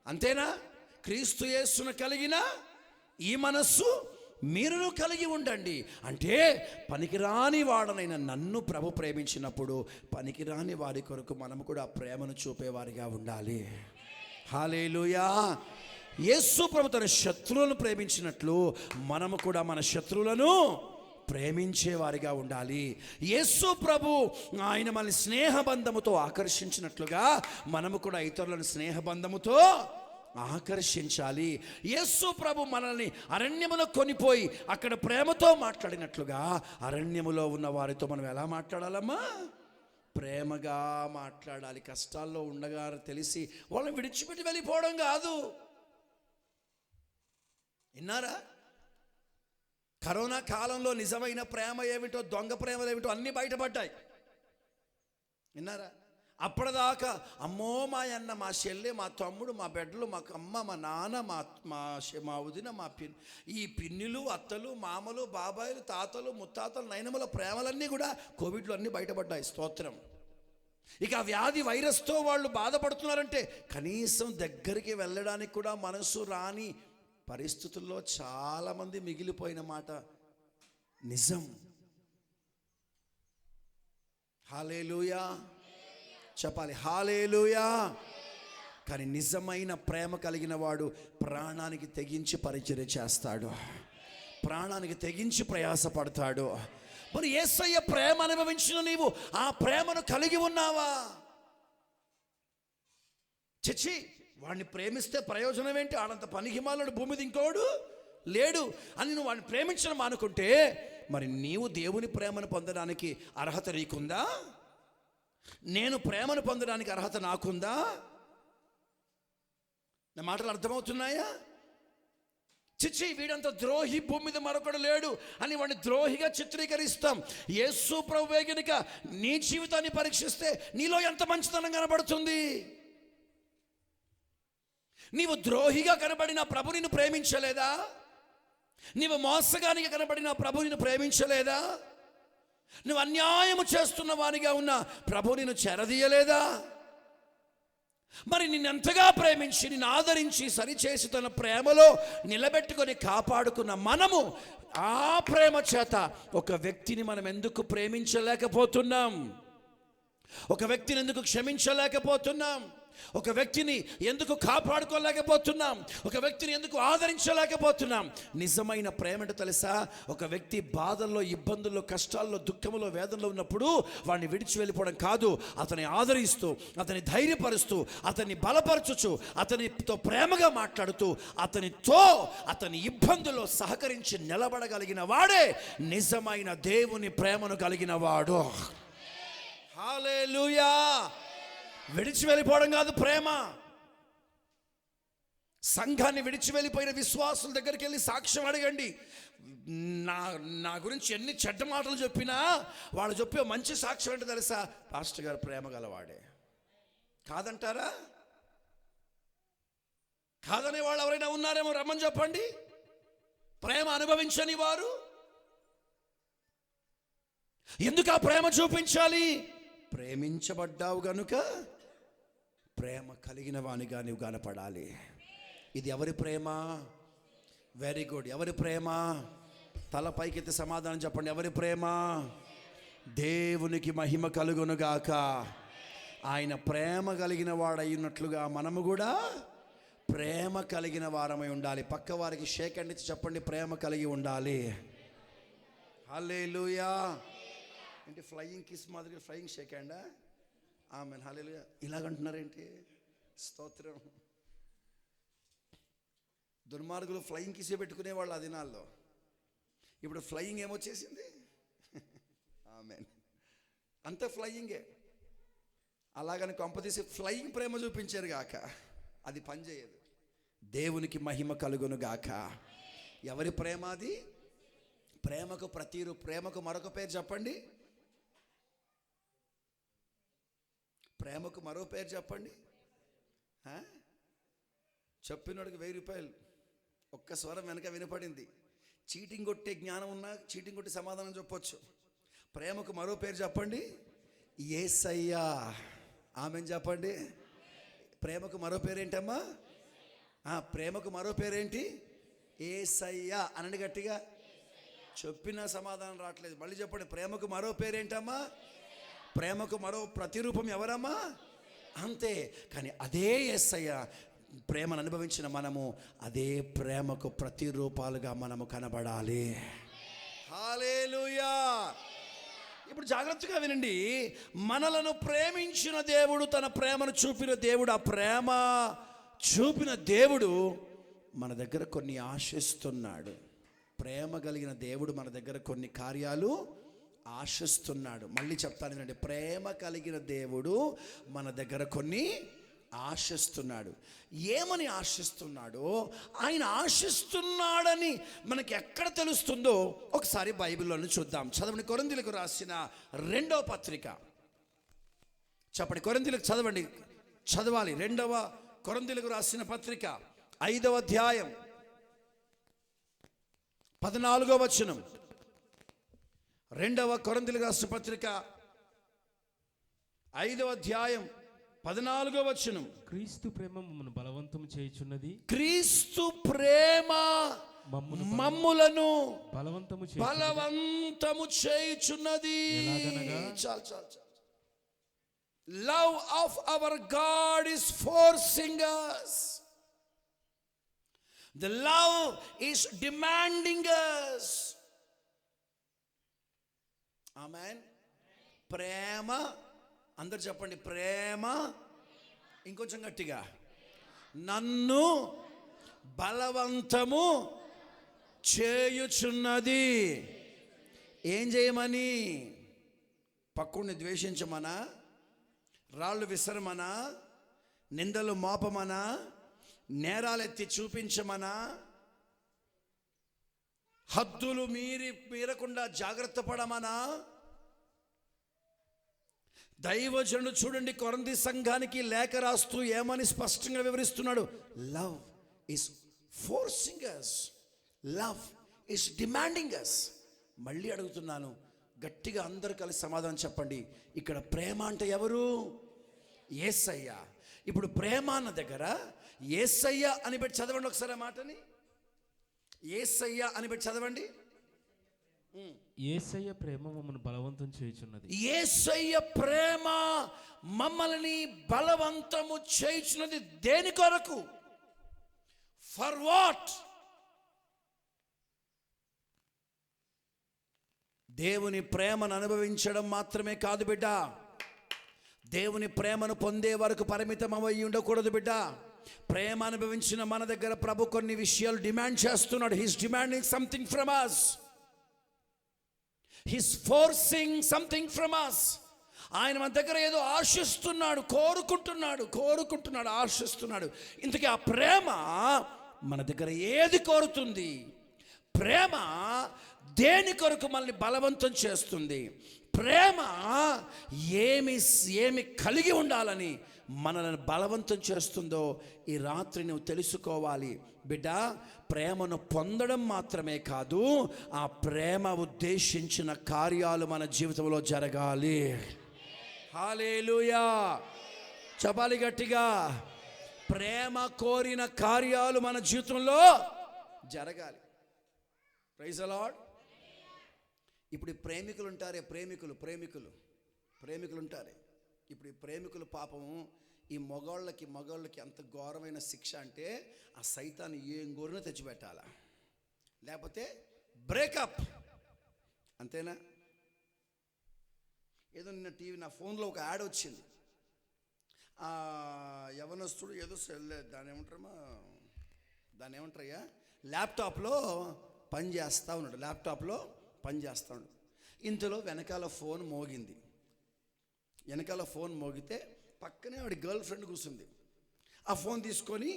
అంతేనా? క్రీస్తు యేసును కలిగిన ఈ మనస్సు మీరును కలిగి ఉండండి. అంటే పనికిరాని వాడనైన నన్ను ప్రభు ప్రేమించినప్పుడు పనికిరాని వారి కొరకు మనము కూడా ఆ ప్రేమను చూపేవారిగా ఉండాలి. హల్లెలూయా. యేసు ప్రభు తన శత్రువులను ప్రేమించినట్లు మనము కూడా మన శత్రువులను ప్రేమించేవారిగా ఉండాలి. యేసు ప్రభు ఆయన మనల్ని స్నేహబంధముతో ఆకర్షించినట్లుగా మనము కూడా ఇతరులను స్నేహబంధముతో ఆకర్షించాలి. యేసు ప్రభు మనల్ని అరణ్యములో కొనిపోయి అక్కడ ప్రేమతో మాట్లాడినట్లుగా అరణ్యములో ఉన్న వారితో మనం ఎలా మాట్లాడాలమ్మా? ప్రేమగా మాట్లాడాలి. కష్టాల్లో ఉండగా తెలిసి వాళ్ళని విడిచిపెట్టి వెళ్ళిపోవడం కాదు. విన్నారా? కరోనా కాలంలో నిజమైన ప్రేమ ఏమిటో, దొంగ ప్రేమలు ఏమిటో అన్నీ బయటపడ్డాయి. విన్నారా? అప్పటిదాకా అమ్మో మా అన్న, మా చెల్లె, మా తమ్ముడు, మా బిడ్డలు, మా అమ్మ, మా నాన్న, మా వదిన, ఈ పిన్నిలు, అత్తలు, మామలు, బాబాయిలు, తాతలు, ముత్తాతలు, నైనముల ప్రేమలన్నీ కూడా కోవిడ్లో అన్నీ బయటపడ్డాయి. స్తోత్రం. ఇక వ్యాధి వైరస్తో వాళ్ళు బాధపడుతున్నారంటే కనీసం దగ్గరికి వెళ్ళడానికి కూడా మనసు రాని పరిస్థితుల్లో చాలామంది మిగిలిపోయిన మాట నిజం. హల్లెలూయా చెప్పాలి. హల్లెలూయా. కానీ నిజమైన ప్రేమ కలిగిన వాడు ప్రాణానికి తెగించి పరిచర్య చేస్తాడు, ప్రాణానికి తెగించి ప్రయాసపడతాడు. మరి యేసయ్య ప్రేమ అనుభవించిన నీవు ఆ ప్రేమను కలిగి ఉన్నావా? చచ్చి వాడిని ప్రేమిస్తే ప్రయోజనం ఏంటి? ఆడంత పనికిమాలినోడు భూమి మీద ఇంకోడు లేడు అని నువ్వు వాడిని ప్రేమించడం అనుకుంటే మరి నీవు దేవుని ప్రేమను పొందడానికి అర్హత నీకుందా? నేను ప్రేమను పొందడానికి అర్హత నాకుందా? నా మాటలు అర్థమవుతున్నాయా? చిచ్చి వీడంత ద్రోహి భూమి మీద మరొకడు లేడు అని వాడిని ద్రోహిగా చిత్రీకరిస్తాం. యేసు ప్రభువే గనుక నీ జీవితాన్ని పరీక్షిస్తే నీలో ఎంత మంచితనం కనబడుతుంది. నీవు ద్రోహిగా కనబడిన ప్రభు నిన్ను ప్రేమించలేదా? నీవు మోసగానిగా కనబడిన ప్రభు నిన్ను ప్రేమించలేదా? నువ్వు అన్యాయము చేస్తున్న వానిగా ఉన్న ప్రభు నిన్ను చెరదీయలేదా? మరి నిన్నెంతగా ప్రేమించి నిన్ను ఆదరించి సరిచేసి తన ప్రేమలో నిలబెట్టుకొని కాపాడుకున్న మనము ఆ ప్రేమ చేత ఒక వ్యక్తిని మనం ఎందుకు ప్రేమించలేకపోతున్నాం? ఒక వ్యక్తిని ఎందుకు క్షమించలేకపోతున్నాం? ఒక వ్యక్తిని ఎందుకు కాపాడుకోలేకపోతున్నాం? ఒక వ్యక్తిని ఎందుకు ఆదరించలేకపోతున్నాం? నిజమైన ప్రేమ ఏంటో తెలుసా? ఒక వ్యక్తి బాధల్లో, ఇబ్బందుల్లో, కష్టాల్లో, దుఃఖంలో, వేదనలో ఉన్నప్పుడు వాడిని విడిచి వెళ్ళిపోవడం కాదు, అతన్ని ఆదరిస్తూ, అతన్ని ధైర్యపరుస్తూ, అతన్ని బలపరచుచు, అతనితో ప్రేమగా మాట్లాడుతూ, అతని ఇబ్బందుల్లో సహకరించి నిలబడగలిగిన వాడే నిజమైన దేవుని ప్రేమను కలిగిన వాడు. హల్లెలూయా. విడిచి వెళ్ళిపోవడం కాదు ప్రేమ. సంఘాన్ని విడిచి వెళ్ళిపోయిన విశ్వాసుల దగ్గరికి వెళ్ళి సాక్ష్యం అడగండి. నా గురించి ఎన్ని చెడ్డ మాటలు చెప్పినా వాళ్ళు చెప్పే మంచి సాక్ష్యం ఏంటో తెలుసా? పాస్టర్ గారు ప్రేమ గలవాడే. కాదంటారా? కాదనే వాళ్ళు ఎవరైనా ఉన్నారేమో రమ్మని చెప్పండి. ప్రేమ అనుభవించని వారు ఎందుకు ఆ ప్రేమ చూపించాలి? ప్రేమించబడ్డావు గనుక ప్రేమ కలిగిన వానిగా నీవు కనపడాలి. ఇది ఎవరి ప్రేమ? Very good. ఎవరి ప్రేమ? తల పైకెత్తి సమాధానం చెప్పండి. ఎవరి ప్రేమ? దేవునికి మహిమ కలుగునుగాక. ఆయన ప్రేమ కలిగిన వాడయ్యున్నట్లుగా మనము కూడా ప్రేమ కలిగిన వారమై ఉండాలి. పక్క వారికి షేక్ హ్యాండ్ ఇచ్చి చెప్పండి, ప్రేమ కలిగి ఉండాలి. హల్లెలూయా. ఏంటి ఫ్లయింగ్ కిస్ మాదిరిగా ఫ్లయింగ్ షేక్ హ్యాండా? ఆమేన్, హల్లెలూయా. ఇలాగంటున్నారేంటి? స్తోత్రం. దుర్మార్గులు ఫ్లయింగ్ కిసే పెట్టుకునేవాళ్ళు ఆ దినాల్లో. ఇప్పుడు ఫ్లయింగ్ ఏమొచ్చేసింది? ఆమేన్. అంత ఫ్లయింగే. అలాగని కొంపతీసి ఫ్లయింగ్ ప్రేమ చూపించారు గాక, అది పనిచేయదు. దేవునికి మహిమ కలుగును గాక. ఎవరి ప్రేమ అది? ప్రేమకు ప్రేమకు మరొక పేరు చెప్పండి. ప్రేమకు మరో పేరు చెప్పండి. చెప్పినోడికి 1000 రూపాయలు. ఒక్క స్వరం వెనక వినపడింది. చీటింగ్ కొట్టే జ్ఞానం ఉన్నా చీటింగ్ కొట్టి సమాధానం చెప్పొచ్చు. ప్రేమకు మరో పేరు చెప్పండి, యేసయ్యా. ఆమెన్ చెప్పండి. ప్రేమకు మరో పేరేంటమ్మా? ప్రేమకు మరో పేరేంటి? యేసయ్యా అనండి గట్టిగా. చెప్పిన సమాధానం రావట్లేదు. మళ్ళీ చెప్పండి, ప్రేమకు మరో పేరేంటమ్మా? ప్రేమకు మరో ప్రతిరూపం ఎవరమ్మా? అంతే. కానీ అదే యేసయ్య ప్రేమను అనుభవించిన మనము అదే ప్రేమకు ప్రతిరూపాలుగా మనము కనబడాలి. హల్లెలూయా. ఇప్పుడు జాగ్రత్తగా వినండి. మనలను ప్రేమించిన దేవుడు, తన ప్రేమను చూపిన దేవుడు, ఆ ప్రేమ చూపిన దేవుడు మన దగ్గర కొన్ని ఆశిస్తున్నాడు. ప్రేమ కలిగిన దేవుడు మన దగ్గర కొన్ని కార్యాలు ఆశిస్తున్నాడు. మళ్ళీ చెప్తాను వినండి. ప్రేమ కలిగిన దేవుడు మన దగ్గర కొన్ని ఆశిస్తున్నాడు. ఏమని ఆశిస్తున్నాడో, ఆయన ఆశిస్తున్నాడని మనకి ఎక్కడ తెలుస్తుందో ఒకసారి బైబిల్లోని చూద్దాం. చదవండి. కొరింథీయులకు రాసిన 2వ పత్రిక. చెప్పండి, కొరింథీయులకు చదవండి, చదవాలి. 2వ కొరింథీయులకు రాసిన పత్రిక 5వ అధ్యాయం 14వ వచనం. 2వ కొరింథీయులకు రాసిన పత్రిక 5వ అధ్యాయం 14వ వచనం. క్రీస్తు ప్రేమ మమ్మను బలవంతము చేయుచున్నది. క్రీస్తు ప్రేమ మమ్ములను బలవంతము చేయుచున్నది. చాలు చాలు చాలు. Love of our God is forcing us. The love is demanding us. Amen. ప్రేమ, అందరు చెప్పండి, ప్రేమ. ఇంకొంచెం గట్టిగా, నన్ను బలవంతము చేయుచున్నది. ఏం చేయమని? పక్కుని ద్వేషించమనా? రాళ్ళు విసరమనా? నిందలు మోపమనా? నేరాలెత్తి చూపించమనా? హద్దులు మీరకుండా జాగ్రత్త పడమనా? దైవజనుడు చూడండి, కొరింథీ సంఘానికి లేఖ రాస్తూ ఏమని స్పష్టంగా వివరిస్తున్నాడు? Love is forcing us. Love is demanding us. మళ్ళీ అడుగుతున్నాను, గట్టిగా అందరూ కలిసి సమాధానం చెప్పండి. ఇక్కడ ప్రేమ అంటే ఎవరు? యేసయ్య. ఇప్పుడు ప్రేమ అన్న దగ్గర యేసయ్య అని పెట్టి చదవండి ఒకసారి. ఆ మాటని యేసయ్య అని పెట్టి చదవండి. యేసయ్య ప్రేమ మమ్మల్ని బలవంతం చేయుచున్నది. యేసయ్య ప్రేమ మమ్మల్ని బలవంతము చేయుచున్నది. దేని కొరకు? For what? దేవుని ప్రేమను అనుభవించడం మాత్రమే కాదు బిడ్డ. దేవుని ప్రేమను పొందే వరకు పరిమితం అయ్యి ఉండకూడదు బిడ్డ. ప్రేమ అనుభవించిన మన దగ్గర ప్రభు కొన్ని విషయాలు డిమాండ్ చేస్తున్నాడు. He's demanding something from us. He's forcing something from us. ఆయన మన దగ్గర ఏదో ఆశిస్తున్నాడు, కోరుకుంటున్నాడు, ఆశిస్తున్నాడు. ఇంతకీ ఆ ప్రేమ మన దగ్గర ఏది కోరుతుంది? ప్రేమ దేని కొరకు మనల్ని బలవంతం చేస్తుంది? ప్రేమ ఏమి కలిగి ఉండాలని మనల్ని బలవంతం చేస్తుందో ఈ రాత్రి నువ్వు తెలుసుకోవాలి బిడ్డ. ప్రేమను పొందడం మాత్రమే కాదు, ఆ ప్రేమ ఉద్దేశించిన కార్యాలు మన జీవితంలో జరగాలి. హల్లెలూయా. చెప్పాలి గట్టిగా. ప్రేమ కోరిన కార్యాలు మన జీవితంలో జరగాలి. Praise the Lord. ఇప్పుడు ఈ ప్రేమికులు ఉంటారే, ప్రేమికులు ఉంటారే. ఇప్పుడు ఈ ప్రేమికులు పాపము ఈ మగవాళ్ళకి అంత ఘోరమైన శిక్ష అంటే ఆ సైతాన్ని ఏం గోరునో తెచ్చిపెట్టాలా, లేకపోతే బ్రేకప్. అంతేనా? ఏదో నిన్న టీవీ నా ఫోన్లో ఒక యాడ్ వచ్చింది. యవనస్తుడు ఏదో దాన్ని ఏమంటారయ్యా, ల్యాప్టాప్లో పని చేస్తూ ఉన్నాడు. ఇంతలో వెనకాల ఫోన్ మోగితే పక్కనే వాడి గర్ల్ ఫ్రెండ్ కూర్చుంది. ఆ ఫోన్ తీసుకొని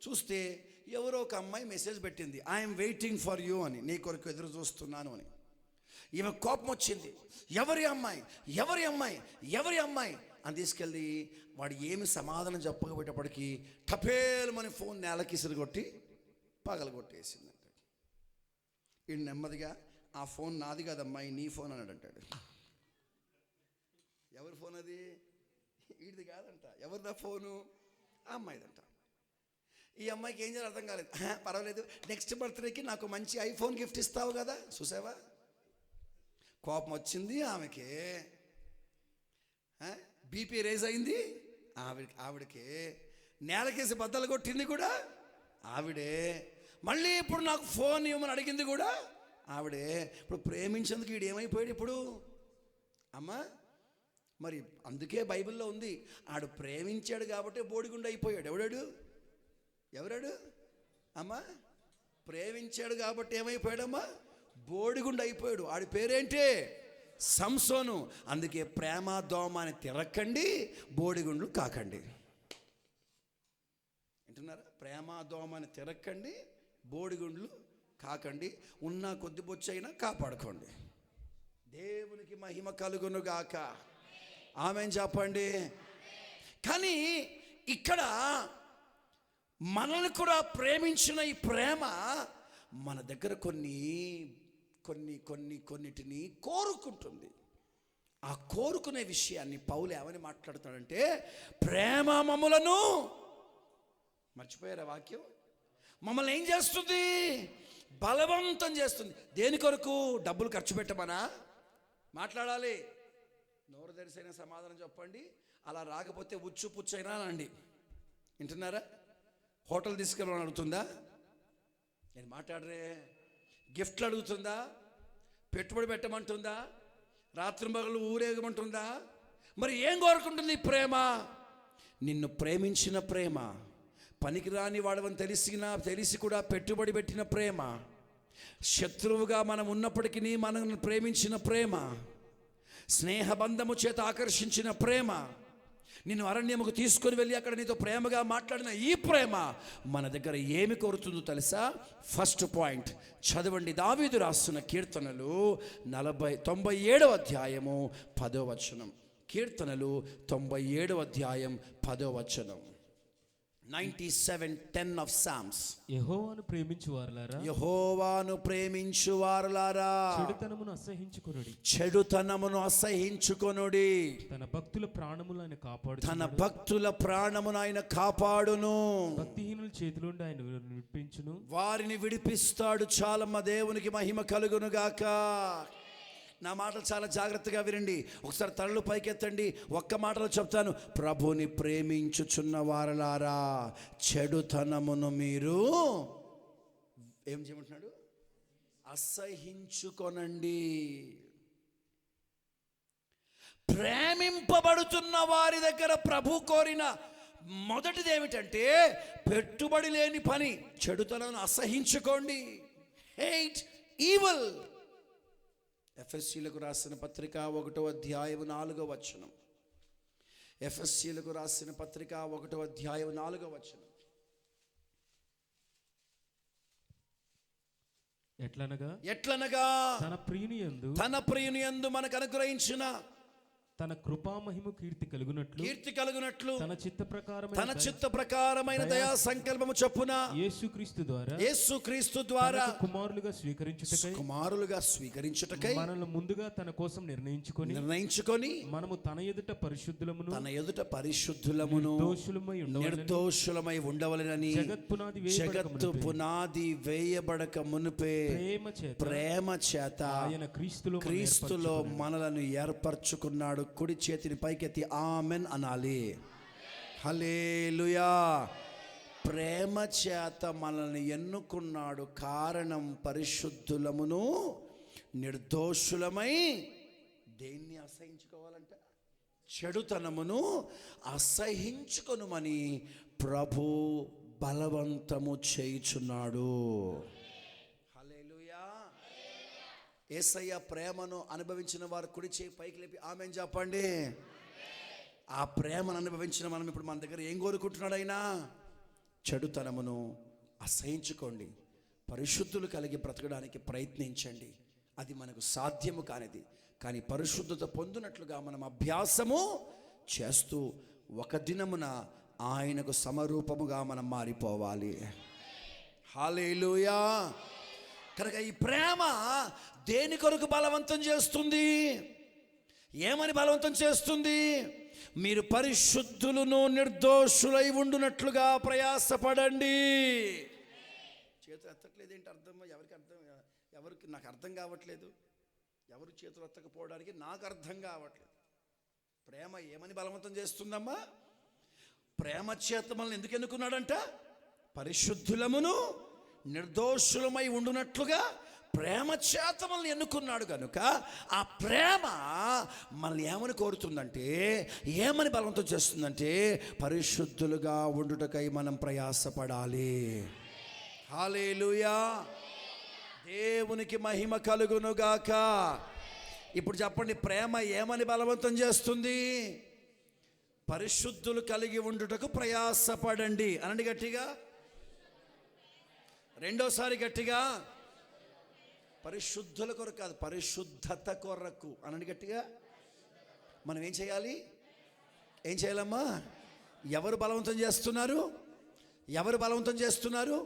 చూస్తే ఎవరో ఒక అమ్మాయి మెసేజ్ పెట్టింది, ఐఎమ్ వెయిటింగ్ ఫర్ యూ అని, నీ కొరకు ఎదురు చూస్తున్నాను అని. ఈమె కోపం వచ్చింది, ఎవరి అమ్మాయి అని తీసుకెళ్ళి వాడు ఏమి సమాధానం చెప్పకపోయేటప్పటికి టపేలమని ఫోన్ నేలకి ఇసిరిగొట్టి పగలగొట్టేసిందంట. ఈ నెమ్మదిగా ఆ ఫోన్ నాది కాదమ్మాయి, నీ ఫోన్ అని అంటాడు. ఎవరి ఫోన్ అది? వీడిది కాదంట. ఎవరిదా ఫోను? ఆ అమ్మాయిదంట. ఈ అమ్మాయికి ఏం చేయాలి అర్థం కాలేదు. పర్వాలేదు, నెక్స్ట్ బర్త్డేకి నాకు మంచి ఐఫోన్ గిఫ్ట్ ఇస్తావు కదా, చూసావా? కోపం వచ్చింది ఆమెకి, బీపీ రేజ్ అయింది ఆవిడకి, నేలకేసి బద్దలు కొట్టింది కూడా ఆవిడే. మళ్ళీ ఇప్పుడు నాకు ఫోన్ ఇవ్వమని అడిగింది కూడా ఆవిడే. ఇప్పుడు ప్రేమించేందుకు వీడు ఏమైపోయాడు ఇప్పుడు? అమ్మా, మరి అందుకే బైబిల్లో ఉంది, ఆడు ప్రేమించాడు కాబట్టి బోడిగుండు అయిపోయాడు. ఎవరాడు అమ్మా? ప్రేమించాడు కాబట్టి ఏమైపోయాడమ్మా? బోడిగుండు అయిపోయాడు. ఆడి పేరేంటి? సంసోను. అందుకే ప్రేమ దోమ అని తిరక్కండి, బోడిగుండ్లు కాకండి. వింటున్నారా? ప్రేమ దోమ అని తిరక్కండి, బోడిగుండ్లు కాకండి. ఉన్న కొద్ది బొచ్చైనా కాపాడుకోండి. దేవునికి మహిమ కలుగును గాక. ఆమేన్ చెప్పండి. కానీ ఇక్కడ మనల్ని కూడా ప్రేమించిన ఈ ప్రేమ మన దగ్గర కొన్నిటిని కోరుకుంటుంది. ఆ కోరుకునే విషయాన్ని పౌలు ఏమని మాట్లాడుతాడంటే, ప్రేమ మమ్ములను, మర్చిపోయారా వాక్యం? మమ్మల్ని ఏం చేస్తుంది? బలవంతం చేస్తుంది. దేని కొరకు? డబ్బులు ఖర్చు పెట్టమనా? మాట్లాడాలి, నోరు తెరిసైనా సమాధానం చెప్పండి. అలా రాకపోతే ఉచ్చు పుచ్చైనా అండి. వింటున్నారా? హోటల్ తీసుకెళ్ళమని అడుగుతుందా? నేను మాట్లాడరే. గిఫ్ట్లు అడుగుతుందా? పెట్టుబడి పెట్టమంటుందా? రాత్రింబగలు ఊరేగమంటుందా? మరి ఏం కోరుకుంటుంది ప్రేమ? నిన్ను ప్రేమించిన ప్రేమ, పనికిరాని వాడవని తెలిసి కూడా పెట్టుబడి పెట్టిన ప్రేమ, శత్రువుగా మనం ఉన్నప్పటికీ మనల్ని ప్రేమించిన ప్రేమ, స్నేహబంధము చేత ఆకర్షించిన ప్రేమ, నిన్ను అరణ్యముకు తీసుకొని వెళ్ళి అక్కడ నీతో ప్రేమగా మాట్లాడిన ఈ ప్రేమ మన దగ్గర ఏమి కోరుతుందో తెలుసా? ఫస్ట్ పాయింట్ చదవండి. దావీదు రాస్తున్న కీర్తనలు 97వ అధ్యాయము 10వ వచనం. కీర్తనలు 97వ అధ్యాయం 10వ వచనం. 97:10 of Psalms. యెహోవాను ప్రేమించువారులారా చెడుతనమును అసహించుకొనుడి. తన భక్తుల ప్రాణములను ఆయన కాపాడును. భక్తిహీనుల చేతిలో నుండి ఆయన విడిపించును. వారిని విడిపిస్తాడు. చాలమ్మ, దేవునికి మహిమ కలుగును గాక. నా మాటలు చాలా జాగ్రత్తగా వినండి. ఒకసారి తలలు పైకెత్తండి. ఒక్క మాటలో చెప్తాను. ప్రభుని ప్రేమించుచున్న వారలారా, చెడుతనమును మీరు ఏం చేయమంటున్నాడు? అసహించుకొనండి. ప్రేమింపబడుతున్న వారి దగ్గర ప్రభు కోరిన మొదటిది ఏమిటంటే, పెట్టుబడి లేని పని, చెడుతనను అసహించుకోండి. Hate evil. ఎఫెసీయులకు రాసిన పత్రిక 1వ అధ్యాయం 4వ వచనం. ఎఫెసీయులకు రాసిన పత్రిక 1వ అధ్యాయం 4వ వచనం. ఎట్లనగా తన ప్రియుని యందు మనకు అనుగ్రహించిన తన కృపామహిమ కీర్తి కలుగునట్లు తన చిత్త ప్రకారమైన దయా సంకల్పము చొప్పున యేసుక్రీస్తు ద్వారా కుమారులుగా స్వీకరించుటకై మనల్ని ముందుగా తన కోసం నిర్ణయించుకొని మనము తన ఎదుట పరిశుద్ధులమును నిర్దోషులమై ఉండవలెనని జగత్తు పునాది వేయబడక మునుపే ప్రేమ చేత క్రీస్తులో మనలను ఏర్పరచుకున్నాడు. కుడి చేతిని పైకెత్తి ఆమెన్ అనాలి. హల్లెలూయా. ప్రేమ చేత మనల్ని ఎన్నుకున్నాడు. కారణం పరిశుద్ధులమును నిర్దోషులమై దేన్ని అసహించుకోవాలంట? చెడుతనమును అసహించుకొనుమని ప్రభు బలవంతము చేయుచున్నాడు. హల్లెలూయా. యేసయ్య ప్రేమను అనుభవించిన వారు కుడి చేయి పైకి లేపి ఆమేన్ చెప్పండి. ఆ ప్రేమను అనుభవించిన మనం ఇప్పుడు మన దగ్గర ఏం కోరుకుంటున్నాడు ఆయన? చెడుతనమును అసహించుకోండి, పరిశుద్ధులు కలిగి బ్రతకడానికి ప్రయత్నించండి. అది మనకు సాధ్యము కానిది, కానీ పరిశుద్ధత పొందినట్లుగా మనం అభ్యాసము చేస్తూ ఒక దినమున ఆయనకు సమరూపముగా మనం మారిపోవాలి. హల్లెలూయా. కనుక ఈ ప్రేమ దేని కొరకు బలవంతం చేస్తుంది? ఏమని బలవంతం చేస్తుంది? మీరు పరిశుద్ధులను నిర్దోషులై ఉండునట్లుగా ప్రయాసపడండి. చేతులు ఎత్తట్లేదు ఏంటి? అర్థం ఎవరికి నాకు అర్థం కావట్లేదు. ఎవరు చేతులు ఎత్తకపోవడానికి నాకు అర్థం కావట్లేదు. ప్రేమ ఏమని బలవంతం చేస్తుందమ్మా? ప్రేమ చేత మనల్ని ఎందుకు ఎన్నుకున్నాడంట? పరిశుద్ధులమును నిర్దోషులమై ఉండునట్లుగా ప్రేమ చేత మనల్ని ఎన్నుకున్నాడు. కనుక ఆ ప్రేమ మనల్ని ఏమని కోరుతుందంటే, ఏమని బలవంతం చేస్తుందంటే, పరిశుద్ధులుగా ఉండుటకై మనం ప్రయాసపడాలి. హల్లెలూయా. దేవునికి మహిమ కలుగునుగాక. ఇప్పుడు చెప్పండి, ప్రేమ ఏమని బలవంతం చేస్తుంది? పరిశుద్ధులు కలిగి ఉండుటకు ప్రయాసపడండి అనండి గట్టిగా. రెండోసారి గట్టిగా. పరిశుద్ధుల కొరకు కాదు, పరిశుద్ధత కొరకు అనండి గట్టిగా. మనం ఏం చేయాలి? ఏం చేయాలమ్మా? ఎవరు బలవంతం చేస్తున్నారు? ఎవరు బలవంతం చేస్తున్నారు?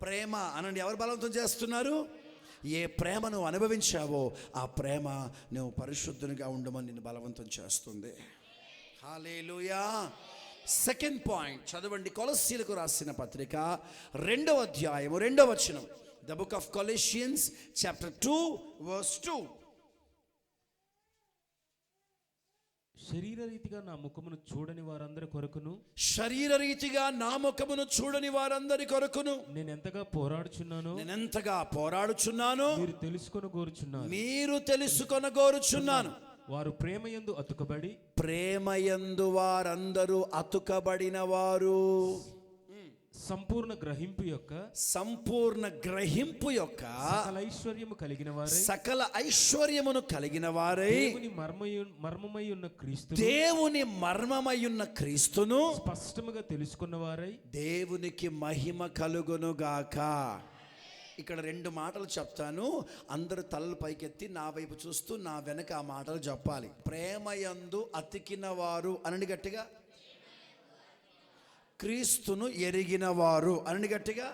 ప్రేమ అనండి. ఎవరు బలవంతం చేస్తున్నారు? ఏ ప్రేమ నువ్వు అనుభవించావో ఆ ప్రేమ నువ్వు పరిశుద్ధునిగా ఉండమని నిన్ను బలవంతం చేస్తుంది. హల్లెలూయా. సెకండ్ పాయింట్ చదవండి. కొలస్సీలకు రాసిన పత్రిక 2వ అధ్యాయము 2వ వచనం. The book of Colossians chapter 2 verse 2. శరీరరీతిగా నా ముఖమును చూడని వారందరి కొరకును, శరీరరీతిగా నా ముఖమును చూడని వారందరి కొరకును నేనెంతగా పోరాడుచున్నాను మీరు తెలుసుకొనగోరుచున్నాను. వారు ప్రేమయందు వారందరూ అతుకబడిన వారు, సంపూర్ణ గ్రహింపు యొక్క సకల ఐశ్వర్యమును కలిగిన వారై దేవుని మర్మమై ఉన్న క్రీస్తును స్పష్టముగా తెలుసుకున్న వారై దేవునికి మహిమ కలుగునుగాక. ఇక్కడ 2 మాటలు చెప్తాను. అందరూ తలలు పైకెత్తి నా వైపు చూస్తూ నా వెనక ఆ మాటలు చెప్పాలి. ప్రేమయందు అతికిన వారు అనండి గట్టిగా. క్రీస్తును ఎరిగిన వారు అనండి గట్టిగా.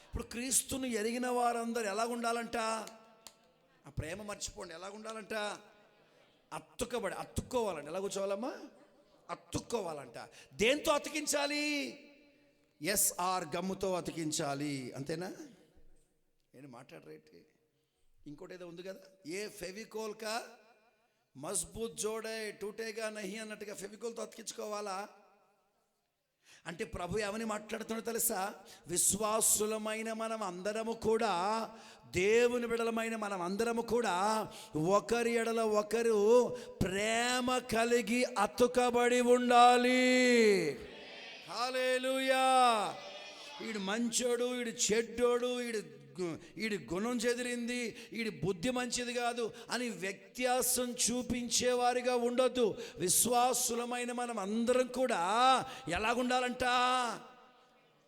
ఇప్పుడు క్రీస్తును ఎరిగిన వారందరూ ఎలా ఉండాలంట? ఆ ప్రేమ మర్చిపోండి. ఎలా ఉండాలంట? అతుక్కోవాలంట. ఎలా కూర్చోవాలమ్మా? అతుక్కోవాలంట. దేంతో అతికించాలి? ఎస్ఆర్ గమ్ముతో అతికించాలి. అంతేనా? నేను మాట్లాడరేంటి? ఇంకోటి ఏదో ఉంది కదా, ఏ ఫెవికోల్ కా మజ్బూత్ జోడే టూటేగా నహి అన్నట్టుగా ఫెవికోల్తో అతికించుకోవాలా? అంటే ప్రభు ఏమని మాట్లాడుతున్నాడో తెలుసా? విశ్వాసులమైన మనం అందరము కూడా, దేవుని బిడ్డలమైన మనం అందరము కూడా ఒకరి ఎడల ఒకరు ప్రేమ కలిగి అతుకబడి ఉండాలి. హల్లెలూయా. ఈడు మంచోడు, ఈడు చెడ్డోడు, ఈడి గుణం చెదిరింది, ఈడి బుద్ధి మంచిది కాదు అని వ్యత్యాసం చూపించేవారిగా ఉండొద్దు. విశ్వాసులమైన మనం అందరం కూడా ఎలాగుండాలంట?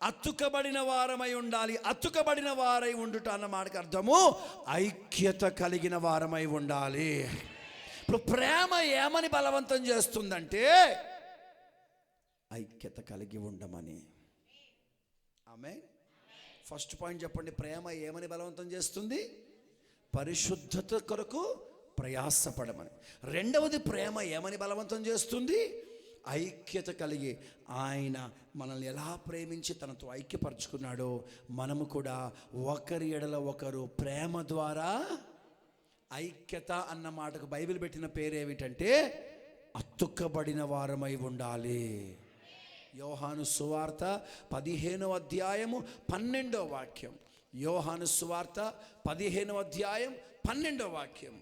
అతుకబడిన వారమై ఉండాలి. అతుకబడిన వారై ఉండుట అన్న మాటకు అర్థము ఐక్యత కలిగిన వారమై ఉండాలి. ఇప్పుడు ప్రేమ ఏమని బలవంతం చేస్తుందంటే ఐక్యత కలిగి ఉండమని. ఆమేన్. ఫస్ట్ పాయింట్ చెప్పండి, ప్రేమ ఏమని బలవంతం చేస్తుంది? పరిశుద్ధత కొరకు ప్రయాసపడమని. రెండవది, ప్రేమ ఏమని బలవంతం చేస్తుంది? ఐక్యత కలిగి, ఆయన మనల్ని ఎలా ప్రేమించి తనతో ఐక్యపరుచుకున్నాడో మనము కూడా ఒకరి ఎడల ఒకరు ప్రేమ ద్వారా ఐక్యత అన్న మాటకు బైబిల్ పెట్టిన పేరేమిటంటే అతుక్కబడిన వారమై ఉండాలి. యోహాను సువార్త 15వ అధ్యాయము 12వ వాక్యం. యోహాను సువార్త 15వ అధ్యాయం 12వ వాక్యం.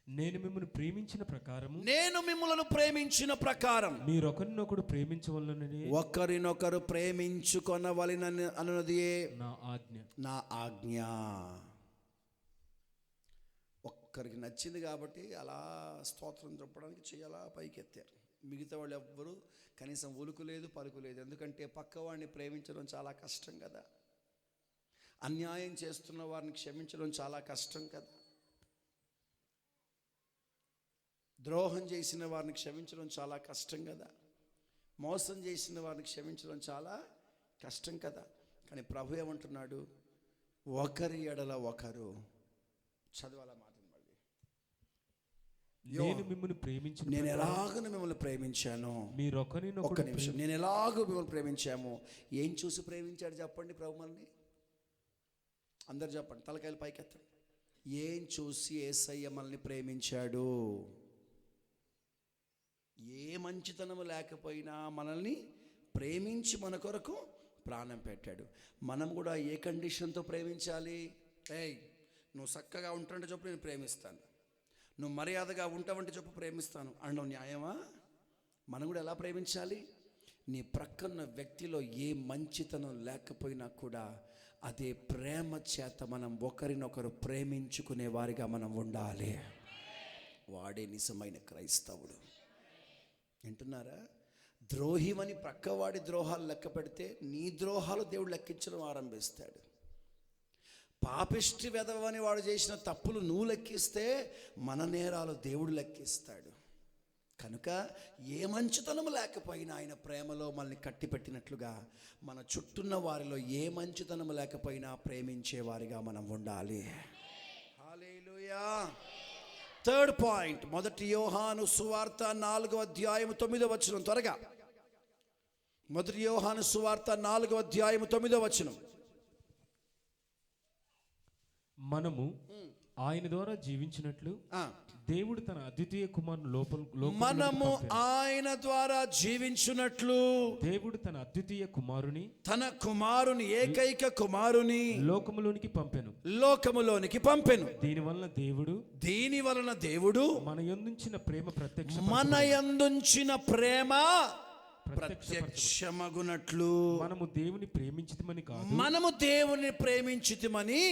నేను మిమ్మల్ని ప్రేమించిన ప్రకారము, నేను మిమ్మల్ని ప్రేమించిన ప్రకారం మీరొకరినొకడు ప్రేమించవలనని, ఒకరినొకరు ప్రేమించుకొనవలెనని అన్నది నా ఆజ్ఞ. నా ఆజ్ఞ. ఒక్కరికి నచ్చింది కాబట్టి అలా స్తోత్రం చెప్పడానికి చేయాలా పైకెత్తారు. మిగతా వాళ్ళు ఎవ్వరూ కనీసం ఉలుకు లేదు పలుకు లేదు. ఎందుకంటే పక్కవాడిని ప్రేమించడం చాలా కష్టం కదా, అన్యాయం చేస్తున్న వారిని క్షమించడం చాలా కష్టం కదా, ద్రోహం చేసిన వారిని క్షమించడం చాలా కష్టం కదా, మోసం చేసిన వారిని క్షమించడం చాలా కష్టం కదా. కానీ ప్రభు ఏమంటున్నాడు? ఒకరి ఎడల ఒకరు. చదవాల మాట మళ్ళీ. నేను మిమ్మల్ని ప్రేమించిన, నేను ఎలాగో మిమ్మల్ని ప్రేమించాను. మీరొకరినొకడు, ఒక్క నిమిషం, నేను ఎలాగో మిమ్మల్ని ప్రేమించాము. ఏం చూసి ప్రేమించాడు చెప్పండి ప్రభు మనల్ని? అందరు చెప్పండి, తలకాయలు పైకెత్తండి. ఏం చూసి యేసయ్య మనల్ని ప్రేమించాడు? ఏ మంచితనము లేకపోయినా మనల్ని ప్రేమించి మన కొరకు ప్రాణం పెట్టాడు. మనం కూడా ఏ కండిషన్తో ప్రేమించాలి? ఏయ్, నువ్వు చక్కగా ఉంటుంటే చెప్పు నేను ప్రేమిస్తాను, నువ్వు మర్యాదగా ఉంటావంటే చెప్పు ప్రేమిస్తాను అనడం న్యాయమా? మనం కూడా ఎలా ప్రేమించాలి? నీ ప్రక్కన్న వ్యక్తిలో ఏ మంచితనం లేకపోయినా కూడా అదే ప్రేమ చేత మనం ఒకరినొకరు ప్రేమించుకునే వారిగా మనం ఉండాలి. వాడే నిజమైన క్రైస్తవుడు. వింటున్నారా? ద్రోహిమని ప్రక్కవాడి ద్రోహాలు లెక్క పెడితే నీ ద్రోహాలు దేవుడు లెక్కించడం ఆరంభిస్తాడు. పాపిష్టి వెధవని వాడు చేసిన తప్పులు నువ్వు లెక్కిస్తే మన నేరాలు దేవుడు లెక్కిస్తాడు. కనుక ఏ మంచితనం లేకపోయినా ఆయన ప్రేమలో మనల్ని కట్టిపెట్టినట్లుగా మన చుట్టూన్న వారిలో ఏ మంచితనం లేకపోయినా ప్రేమించే వారిగా మనం ఉండాలి. హల్లెలూయా. థర్డ్ పాయింట్, 1 యోహాను సువార్త 4వ అధ్యాయం 9వ వచనం. త్వరగా 1 యోహాను సువార్త 4వ అధ్యాయం 9వ వచనం. మనము ఆయన ద్వారా జీవించినట్లు దేవుడు తన అద్వితీయ కుమారుని మనము ఆయన ద్వారా జీవించున్నట్లు దేవుడు తన అద్వితీయ కుమారుని, తన కుమారుని, ఏకైక కుమారుని లోకములోనికి పంపెను. దీని వలన దేవుడు మన యందుంచిన ప్రేమ ప్రత్యక్షమగునట్లు. మనము దేవుని ప్రేమించితిమని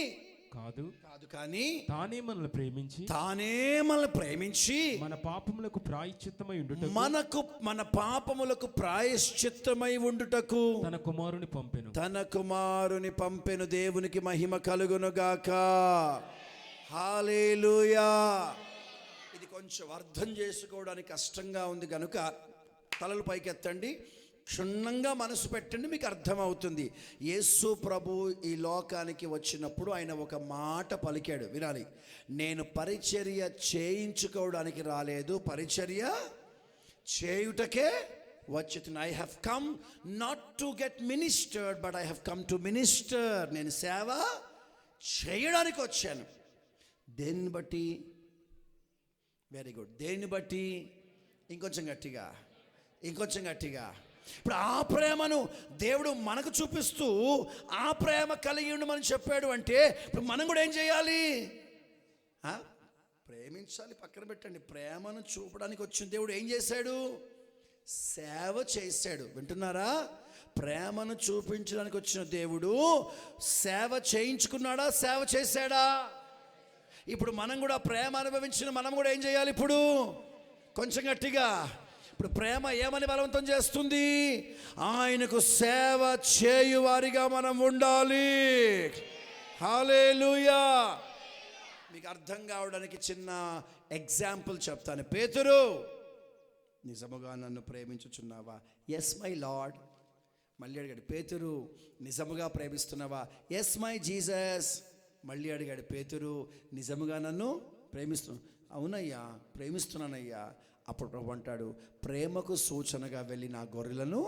కాదు, కానీ తానే మనల్ని ప్రేమించి మన పాపములకు ప్రాయశ్చిత్తమై ఉండుటకు, మన పాపములకు ప్రాయశ్చిత్తమై ఉండుటకు తన కుమారుని పంపెను. దేవునికి మహిమ కలుగును గాక. హల్లెలూయా. ఇది కొంచెం అర్థం చేసుకోవడానికి కష్టంగా ఉంది కనుక తలలు పైకెత్తండి, క్షుణ్ణంగా మనసు పెట్టండి, మీకు అర్థమవుతుంది. యేసు ప్రభు ఈ లోకానికి వచ్చినప్పుడు ఆయన ఒక మాట పలికాడు, వినాలి. నేను పరిచర్య చేయించుకోవడానికి రాలేదు, పరిచర్య చేయుటకే వచ్చుతున్నా. I have come not to get ministered but I have come to minister. నేను సేవ చేయడానికి వచ్చాను. దేన్ని బట్టి? Very good. దేన్ని బట్టి? ఇంకొంచెం గట్టిగా. ఇప్పుడు ఆ ప్రేమను దేవుడు మనకు చూపిస్తూ ఆ ప్రేమ కలిగి ఉండమని చెప్పాడు అంటే ఇప్పుడు మనం కూడా ఏం చేయాలి? ప్రేమించాలి. పక్కన పెట్టండి. ప్రేమను చూపడానికి వచ్చిన దేవుడు ఏం చేశాడు? సేవ చేశాడు. వింటున్నారా? ప్రేమను చూపించడానికి వచ్చిన దేవుడు సేవ చేయించుకున్నాడా, సేవ చేశాడా? ఇప్పుడు మనం కూడా ప్రేమ అనుభవించిన మనం కూడా ఏం చేయాలి? ఇప్పుడు కొంచెం గట్టిగా. ఇప్పుడు ప్రేమ ఏమని బలవంతం చేస్తుంది? ఆయనకు సేవ చేయువారిగా మనం ఉండాలి. హల్లెలూయా. మీకు అర్థం కావడానికి చిన్న ఎగ్జాంపుల్ చెప్తాను. పేతురు, నిజముగా నన్ను ప్రేమించుచున్నావా? Yes my lord. మళ్ళీ అడిగాడు పేతురు, నిజముగా ప్రేమిస్తున్నావా? Yes my Jesus. మళ్ళీ అడిగాడు పేతురు, నిజముగా నన్ను ప్రేమిస్తున్నా? అవునయ్యా, ప్రేమిస్తున్నానయ్యా. అప్పుడు ప్రభు అంటాడు, ప్రేమకు సూచనగా వెళ్ళి నా గొర్రెలను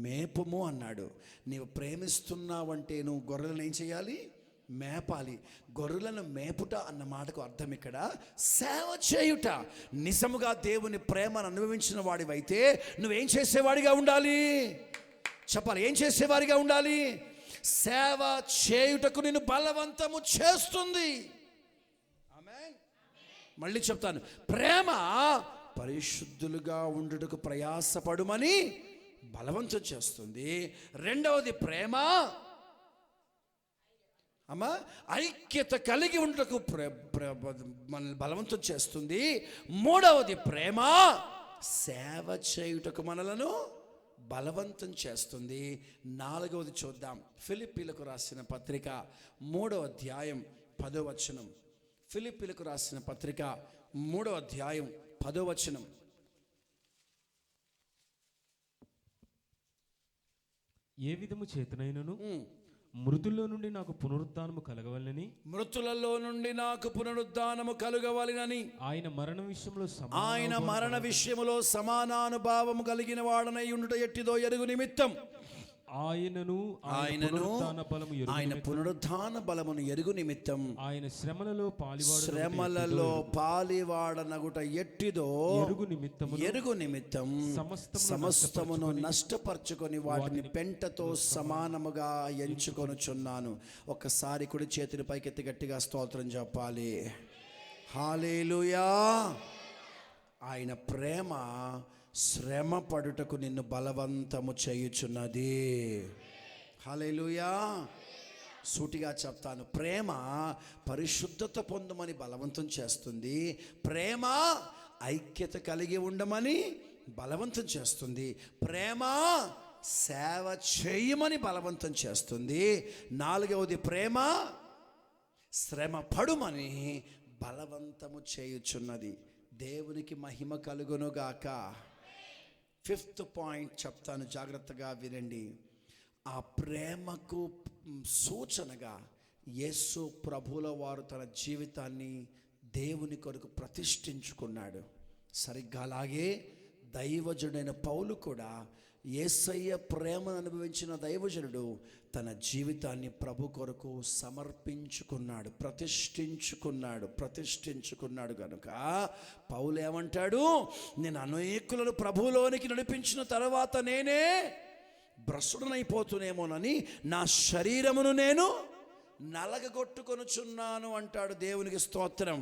మేపుము అన్నాడు. నీవు ప్రేమిస్తున్నావంటే నువ్వు గొర్రెలను ఏం చేయాలి? మేపాలి. గొర్రెలను మేపుట అన్న మాటకు అర్థం ఇక్కడ సేవ చేయుట. నిజముగా దేవుని ప్రేమను అనుభవించిన వాడివైతే నువ్వేం చేసేవాడిగా ఉండాలి? చెప్పాలి, ఏం చేసేవాడిగా ఉండాలి? సేవ చేయుటకు నిన్ను బలవంతము చేస్తుంది. ఆమేన్. మళ్ళీ చెప్తాను, ప్రేమ పరిశుద్ధులుగా ఉండుటకు ప్రయాసపడుమని బలవంతం చేస్తుంది. రెండవది ప్రేమ అమ్మా ఐక్యత కలిగి ఉండుటకు మనల్ని బలవంతం చేస్తుంది. మూడవది ప్రేమ సేవ చేయుటకు మనలను బలవంతం చేస్తుంది. నాలుగవది చూద్దాం. ఫిలిప్పీలకు రాసిన పత్రిక 3వ అధ్యాయం 10వ వచనం. ఫిలిప్పీలకు రాసిన పత్రిక 3వ అధ్యాయం 10వ వచనం. ఏ విధము చేతనైనను మృతుల్లో నుండి నాకు పునరుద్ధానము కలగవలనని, మృతులలో నుండి నాకు పునరుద్ధానము కలుగవలెనని, ఆయన మరణ విషయములో సమానానుభావము కలిగిన వాడనై ఉండుట ఎట్టిదో ఎరుగు నిమిత్తం ఆయనను ఆయన పునరుద్ధాన బలమును ఎరుగు నిమిత్తం ఆయన శ్రమలలో పాలివాడనగుట ఎట్టిదో ఎరుగు నిమిత్తం సమస్తమును నష్టపరచుకొని వాటిని పెంటతో సమానముగా ఎంచుకొనుచున్నాను. ఒక్కసారి కుడి చేతిని పైకెత్తి గట్టిగా స్తోత్రం చెప్పాలి. హల్లెలూయా. ఆయన ప్రేమ శ్రమ పడుటకు నిన్ను బలవంతము చేయుచున్నది. హల్లెలూయా. సూటిగా చెప్తాను, ప్రేమ పరిశుద్ధత పొందమని బలవంతం చేస్తుంది. ప్రేమ ఐక్యత కలిగి ఉండమని బలవంతం చేస్తుంది. ప్రేమ సేవ చేయమని బలవంతం చేస్తుంది. నాలుగవది ప్రేమ శ్రమ పడుమని బలవంతము చేయుచున్నది. దేవునికి మహిమ కలుగునుగాక. 5th పాయింట్ చెప్తాను, జాగ్రత్తగా వినండి. ఆ ప్రేమకు సూచనగా యేసు ప్రభువుల వారు తన జీవితాన్ని దేవుని కొరకు ప్రతిష్ఠించుకున్నాడు. సరిగ్గా అలాగే దైవజనుడైన పౌలు కూడా యేసయ్య ప్రేమను అనుభవించిన దైవజనుడు తన జీవితాన్ని ప్రభు కొరకు సమర్పించుకున్నాడు, ప్రతిష్ఠించుకున్నాడు కనుక పౌలు ఏమంటాడు? నేను అనేకులను ప్రభువులోనికి నడిపించిన తర్వాత నేనే భ్రష్టుడనైపోతునేమోనని నా శరీరమును నేను నలగొట్టుకొనుచున్నాను అంటాడు. దేవునికి స్తోత్రం.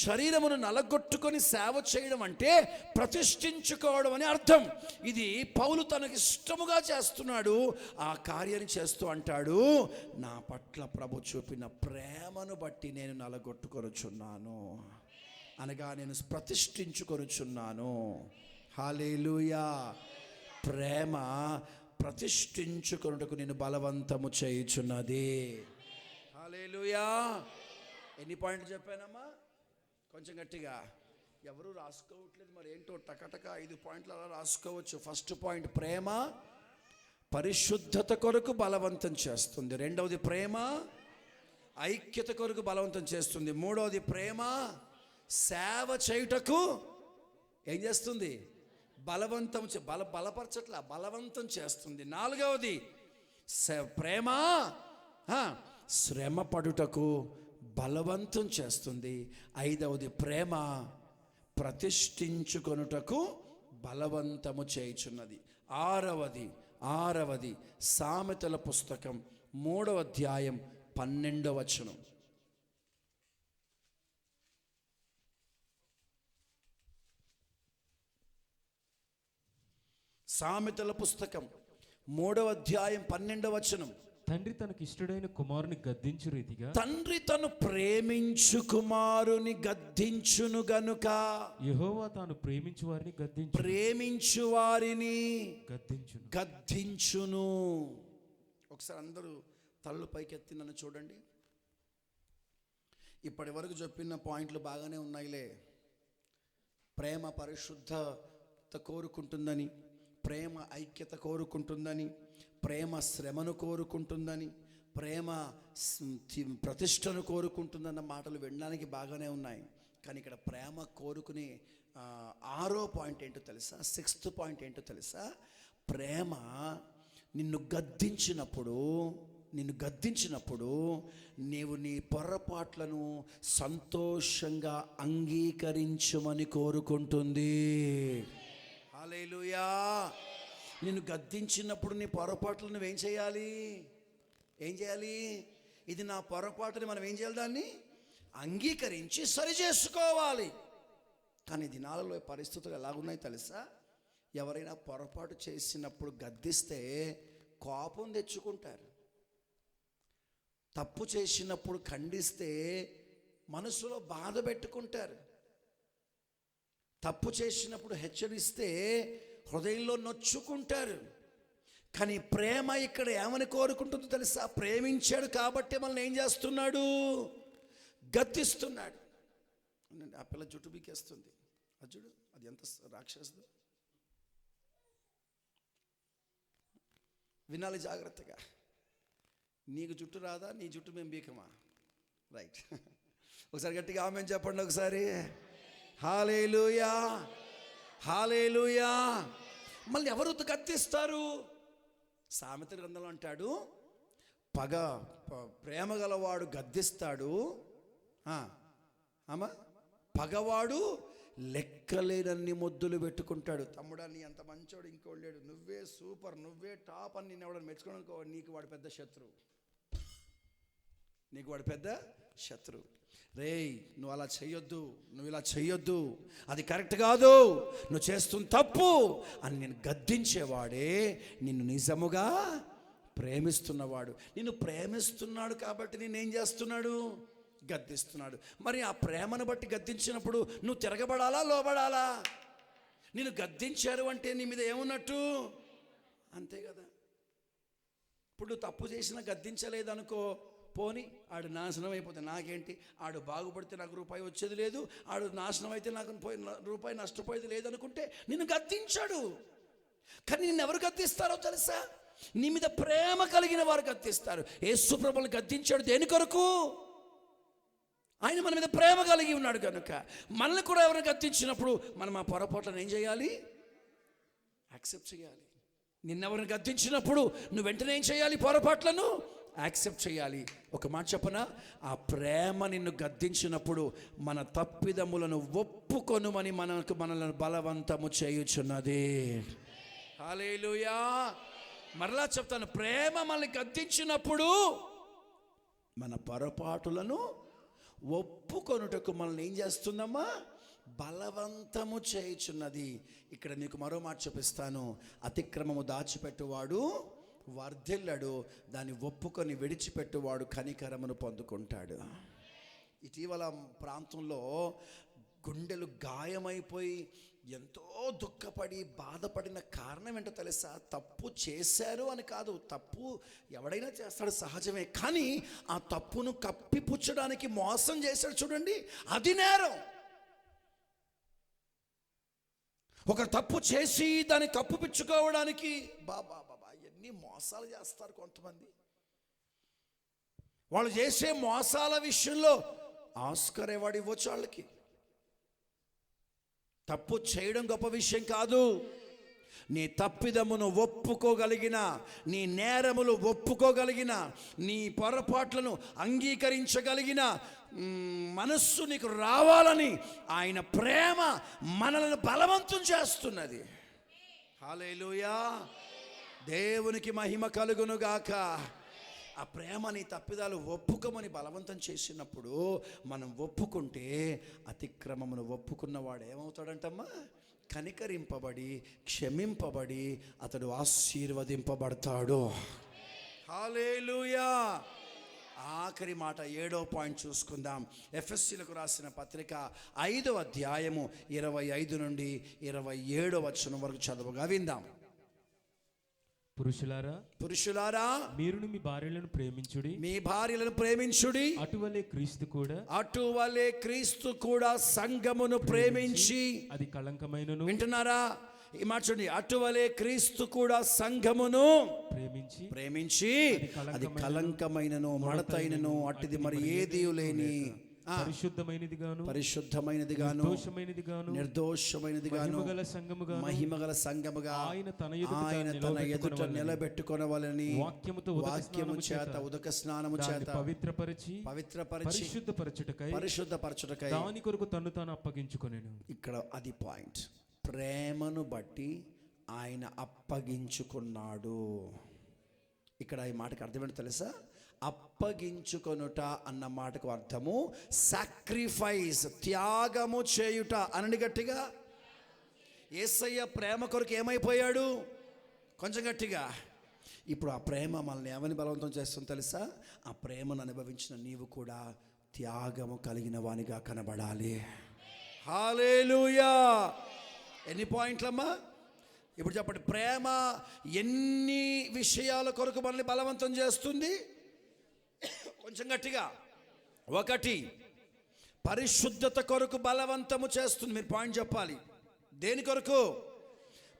శరీరమును నలగొట్టుకొని సేవ చేయడం అంటే ప్రతిష్ఠించుకోవడం అని అర్థం. ఇది పౌలు తనకి ఇష్టముగా చేస్తున్నాడు. ఆ కార్యాన్ని చేస్తూ అంటాడు, నా పట్ల ప్రభు చూపిన ప్రేమను బట్టి నేను నలగొట్టుకొనుచున్నాను అనగా నేను ప్రతిష్ఠించుకొనుచున్నాను. హల్లెలూయా. ప్రేమ ప్రతిష్ఠించుకొనుటకు నేను బలవంతము చేయుచున్నది. హల్లెలూయా. ఎన్ని పాయింట్లు చెప్పానమ్మా? కొంచెం గట్టిగా. ఎవరు రాసుకోవట్లేదు మరి ఏంటో, టకటక 5 పాయింట్లు అలా రాసుకోవచ్చు. ఫస్ట్ పాయింట్, ప్రేమ పరిశుద్ధత కొరకు బలవంతం చేస్తుంది. రెండవది, ప్రేమ ఐక్యత కొరకు బలవంతం చేస్తుంది. మూడవది, ప్రేమ సేవ చేయుటకు ఏం చేస్తుంది? బలవంతం బలపరచట్లా, బలవంతం చేస్తుంది. నాలుగవది, ప్రేమ శ్రమ పడుటకు బలవంతం చేస్తుంది. ఐదవది, ప్రేమ ప్రతిష్ఠించుకొనుటకు బలవంతము చేయుచున్నది. ఆరవది సామెతల పుస్తకం 3వ అధ్యాయం 12వ వచనం. సామెతల పుస్తకం 3వ అధ్యాయం 12వ వచనం. తండ్రి తనకి ఇష్టడైన కుమారుని గద్దించు రీతిగా, తండ్రి తను ప్రేమించు కుమారుని గద్దించును గనుక, యెహోవా తాను ప్రేమించు వారిని గద్దించును. ఒకసారి అందరూ తలలు పైకెత్తి నన్ను చూడండి. ఇప్పటి వరకు చెప్పిన పాయింట్లు బాగానే ఉన్నాయిలే. ప్రేమ పరిశుద్ధత కోరుకుంటుందని, ప్రేమ ఐక్యత కోరుకుంటుందని, ప్రేమ శ్రమను కోరుకుంటుందని, ప్రేమ ప్రతిష్టను కోరుకుంటుందన్న మాటలు వినడానికి బాగానే ఉన్నాయి. కానీ ఇక్కడ ప్రేమ కోరుకునే 6వ పాయింట్ ఏంటో తెలుసా? 6th పాయింట్ ఏంటో తెలుసా? ప్రేమ నిన్ను గద్దించినప్పుడు నీవు నీ పొరపాట్లను సంతోషంగా అంగీకరించమని కోరుకుంటుంది. హల్లెలూయా. నిన్ను గద్దించినప్పుడు నీ పొరపాట్లను నువ్వేం చేయాలి? ఇది నా పొరపాటుని మనం ఏం చేయాలి? దాన్ని అంగీకరించి సరి చేసుకోవాలి. కానీ దినాలలో పరిస్థితులు ఎలాగున్నాయి తెలుసా? ఎవరైనా పొరపాటు చేసినప్పుడు గద్దిస్తే కోపం తెచ్చుకుంటారు. తప్పు చేసినప్పుడు ఖండిస్తే మనసులో బాధ పెట్టుకుంటారు. తప్పు చేసినప్పుడు హెచ్చరిస్తే హృదయంలో నొచ్చుకుంటారు. కానీ ప్రేమ ఇక్కడ ఏమని కోరుకుంటుందో తెలుసా? ప్రేమించాడు కాబట్టి మనల్ని ఏం చేస్తున్నాడు? గద్దిస్తున్నాడు. ఆ పిల్ల జుట్టు బీకేస్తుంది, అది చూడు, అది ఎంత రాక్షసుడు. వినాలి జాగ్రత్తగా. నీకు జుట్టు రాదా? నీ జుట్టు మేము బీకమా? రైట్. ఒకసారి గట్టిగా ఆమేన్ చెప్పండి ఒకసారి. హల్లెలూయా, హల్లెలూయా. మళ్ళీ ఎవరు గద్దిస్తారు? సామెతల గ్రంథంలో అంటాడు, ప్రేమ గలవాడు గద్దిస్తాడు, పగవాడు లెక్కలేనన్ని ముద్దులు పెట్టుకుంటాడు. తమ్ముడా, నీ అంత మంచోడు ఇంకోడు లేడు, నువ్వే సూపర్, నువ్వే టాప్ అని నేను ఎవడని మెచ్చుకోవడానికి నీకు వాడు పెద్ద శత్రువు. రేయ్, నువ్వు అలా చెయ్యొద్దు, నువ్వు ఇలా చెయ్యొద్దు, అది కరెక్ట్ కాదు, నువ్వు చేస్తున్న తప్పు అని నేను గద్దించేవాడే నిన్ను నిజముగా ప్రేమిస్తున్నవాడు. నిన్ను ప్రేమిస్తున్నాడు కాబట్టి నేనేం చేస్తున్నాడు? గద్దిస్తున్నాడు. మరి ఆ ప్రేమను బట్టి గద్దించినప్పుడు నువ్వు తిరగబడాలా, లోబడాలా? నిన్ను గద్దించారు అంటే నీ మీద ఏమున్నట్టు? అంతే కదా. ఇప్పుడు నువ్వు తప్పు చేసినా గద్దించలేదనుకో, పోని ఆడు నాశనం అయిపోతే నాకేంటి, ఆడు బాగుపడితే నాకు రూపాయి వచ్చేది లేదు, ఆడు నాశనం అయితే నాకు రూపాయి నష్టపోయేది లేదనుకుంటే నిన్ను గద్దించాడు. కానీ నిన్ను ఎవరు గద్దిస్తారో తెలుసా? నీ మీద ప్రేమ కలిగిన వారు గద్దిస్తారు. యేసు ప్రభువుని గద్దించాడు దేని కొరకు? ఆయన మన మీద ప్రేమ కలిగి ఉన్నాడు కనుక. మనల్ని కూడా ఎవరైనా గద్దించినప్పుడు మనం ఆ పొరపాట్లను ఏం చేయాలి? యాక్సెప్ట్ చేయాలి. నిన్నెవరిని గద్దించినప్పుడు నువ్వు వెంటనే ఏం చేయాలి? పొరపాట్లను యాక్సెప్ట్ చేయాలి. ఒక మాట చెప్పనా? ఆ ప్రేమ నిన్ను గద్దించినప్పుడు మన తప్పిదములను ఒప్పుకొనుమని మనల్ని బలవంతము చేయుచున్నది. హల్లెలూయా. మరలా చెప్తాను, ప్రేమ మనల్ని గద్దించినప్పుడు మన పొరపాటులను ఒప్పుకొనుటకు మనల్ని ఏం చేస్తుందమ్మా? బలవంతము చేయుచున్నది. ఇక్కడ మీకు మరో మాట చూపిస్తాను. అతిక్రమము దాచిపెట్టువాడు వర్ధిల్లడు, దాన్ని ఒప్పుకొని విడిచిపెట్టువాడు కనికరమును పొందుకుంటాడు. ఇటీవల ప్రాంతంలో గుండెలు గాయమైపోయి ఎంతో దుఃఖపడి బాధపడిన కారణం ఏంటో తెలుసా? తప్పు చేశారు అని కాదు, తప్పు ఎవడైనా చేస్తాడు, సహజమే. కానీ ఆ తప్పును కప్పిపుచ్చడానికి మోసం చేశాడు చూడండి, అది నేరం. ఒక తప్పు చేసి దాన్ని కప్పిపుచ్చుకోవడానికి బాబా ఎన్ని మోసాలు చేస్తారు కొంతమంది. వాళ్ళు చేసే మోసాల విషయంలో ఆస్కార్ అవార్డు ఇవ్వచ్చు వాళ్ళకి. తప్పు చేయడం గొప్ప విషయం కాదు. నీ తప్పిదమును ఒప్పుకోగలిగిన, నీ నేరములు ఒప్పుకోగలిగిన, నీ పొరపాట్లను అంగీకరించగలిగిన మనస్సు నీకు రావాలని ఆయన ప్రేమ మనల్ని బలవంతం చేస్తున్నది. హల్లెలూయా. దేవునికి మహిమ కలుగునుగాక. ఆ ప్రేమ నీ తప్పిదాలు ఒప్పుకోమని బలవంతం చేసినప్పుడు మనం ఒప్పుకుంటే అతిక్రమమును ఒప్పుకున్నవాడు ఏమవుతాడంటమ్మా? కనికరింపబడి క్షమింపబడి అతడు ఆశీర్వదింపబడతాడు. హల్లెలూయా. ఆఖరి మాట 7వ పాయింట్ చూసుకుందాం. ఎఫెసీయులకు రాసిన పత్రిక 5వ అధ్యాయము 25 నుండి 27వ వచనం వరకు చదువుగా విందాం. పురుషులారా మీరును మీ భార్యలను ప్రేమించుడి, మీ భార్యలను ప్రేమించుడి, అటువలే క్రీస్తు కూడా సంఘమును ప్రేమించి అది కళంకమైనను, వింటున్నారా ఈ మాట చూడండి, అటువలే క్రీస్తు కూడా సంఘమును ప్రేమించి అది కళంకమైనను మడతైనను అట్టిది మరి ఏదీ లేని పరిశుద్ధమైనది గాను నిర్దోషమైనది గాను మహిమగల సంఘముగా ఆయన తన ఎదుట నిలబెట్టుకొనవలెని వాక్యము చేత ఉదక స్నానము చేత పవిత్రపరిచి పరిశుద్ధపరచుటకై దాని కొరకు తన్ను తాను అప్పగించుకొనెను. ఇక్కడ అది పాయింట్. ప్రేమను బట్టి ఆయన అప్పగించుకున్నాడు. ఇక్కడ ఈ మాటకు అర్థం ఏంటో తెలుసా? అప్పగించుకొనుట అన్న మాటకు అర్థము సాక్రిఫైస్, త్యాగము చేయుట. అనండి గట్టిగా. యేసయ్య ప్రేమ కొరకు ఏమైపోయాడు? కొంచెం గట్టిగా. ఇప్పుడు ఆ ప్రేమ మనల్ని ఏమని బలవంతం చేస్తుందో తెలుసా? ఆ ప్రేమను అనుభవించిన నీవు కూడా త్యాగము కలిగిన వానిగా కనబడాలి. హల్లెలూయా. ఎన్ని పాయింట్లమ్మా? ఇప్పుడు చెప్పండి. ప్రేమ ఎన్ని విషయాల కొరకు మనల్ని బలవంతం చేస్తుంది? కొంచెం గట్టిగా. ఒకటి, పరిశుద్ధత కొరకు బలవంతము చేస్తుంది. మీరు పాయింట్ చెప్పాలి. దేని కొరకు?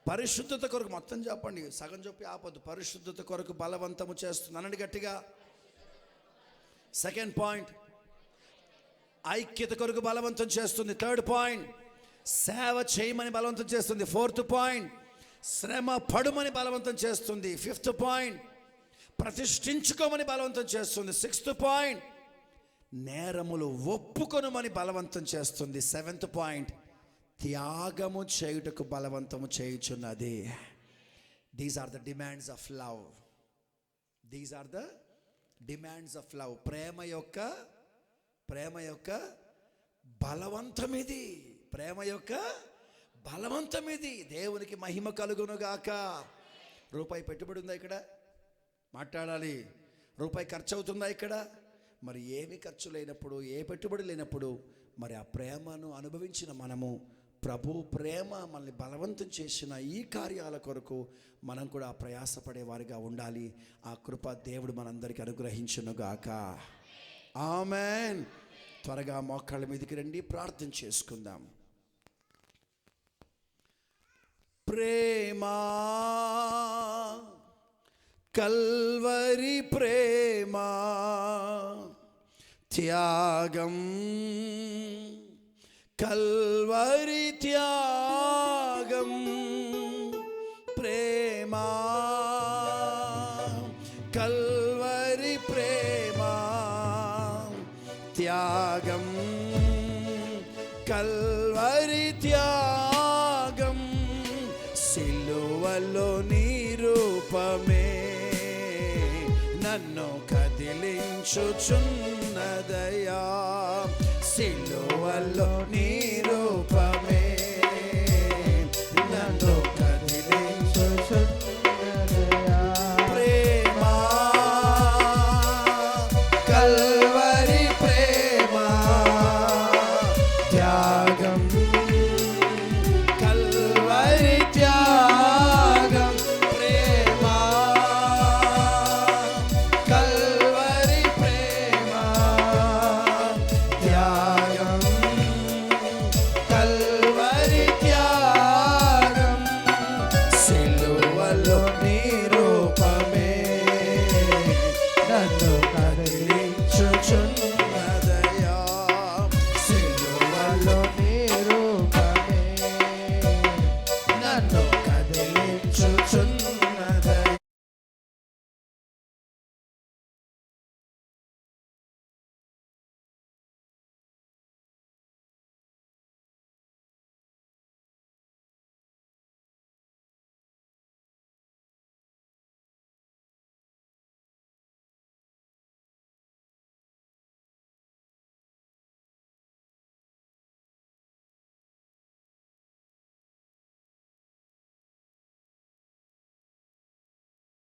పరిశుద్ధత కొరకు. మొత్తం చెప్పండి, సగం చెప్పి ఆపొద్దు. పరిశుద్ధత కొరకు బలవంతము చేస్తుంది. అనండి గట్టిగా. సెకండ్ పాయింట్, ఐక్యత కొరకు బలవంతం చేస్తుంది. థర్డ్ పాయింట్, సేవ చేయమని బలవంతం చేస్తుంది. ఫోర్త్ పాయింట్, శ్రమ పడుమని బలవంతం చేస్తుంది. ఫిఫ్త్ పాయింట్, ప్రతిష్ఠించుకోమని బలవంతం చేస్తుంది. సిక్స్త్ పాయింట్, నేరములు ఒప్పుకొనమని బలవంతం చేస్తుంది. సెవెంత్ పాయింట్, త్యాగము చేయుటకు బలవంతము చేయుచున్నది. These are the demands of love. These are the demands of love. ప్రేమ యొక్క బలవంతం ఇది. ప్రేమ యొక్క బలవంతం ఇది. దేవునికి మహిమ కలుగునుగాక. రూపాయి పెట్టుబడి ఉందా ఇక్కడ? మాట్లాడాలి. రూపాయి ఖర్చు అవుతుందా ఇక్కడ? మరి ఏమి ఖర్చు లేనప్పుడు, ఏ పెట్టుబడి లేనప్పుడు, మరి ఆ ప్రేమను అనుభవించిన మనము, ప్రభు ప్రేమ మనల్ని బలవంతం చేసిన ఈ కార్యాల కొరకు మనం కూడా ప్రయాసపడే వారిగా ఉండాలి. ఆ కృప దేవుడు మనందరికీ అనుగ్రహించునుగాక. ఆమేన్. త్వరగా మోకాళ్ళ మీదకి రండి, ప్రార్థన చేసుకుందాం. ప్రేమా, కల్వరి ప్రేమా, త్యాగం, కల్వరి త్యాగం. ప్రేమా, కల్వరి ప్రేమా, త్యాగం, కల్వరి త్యాగం. సిలువలో నీ రూపమే నన్ను కదిలించుచున్నదయా. సిలువలో నీ రూపమే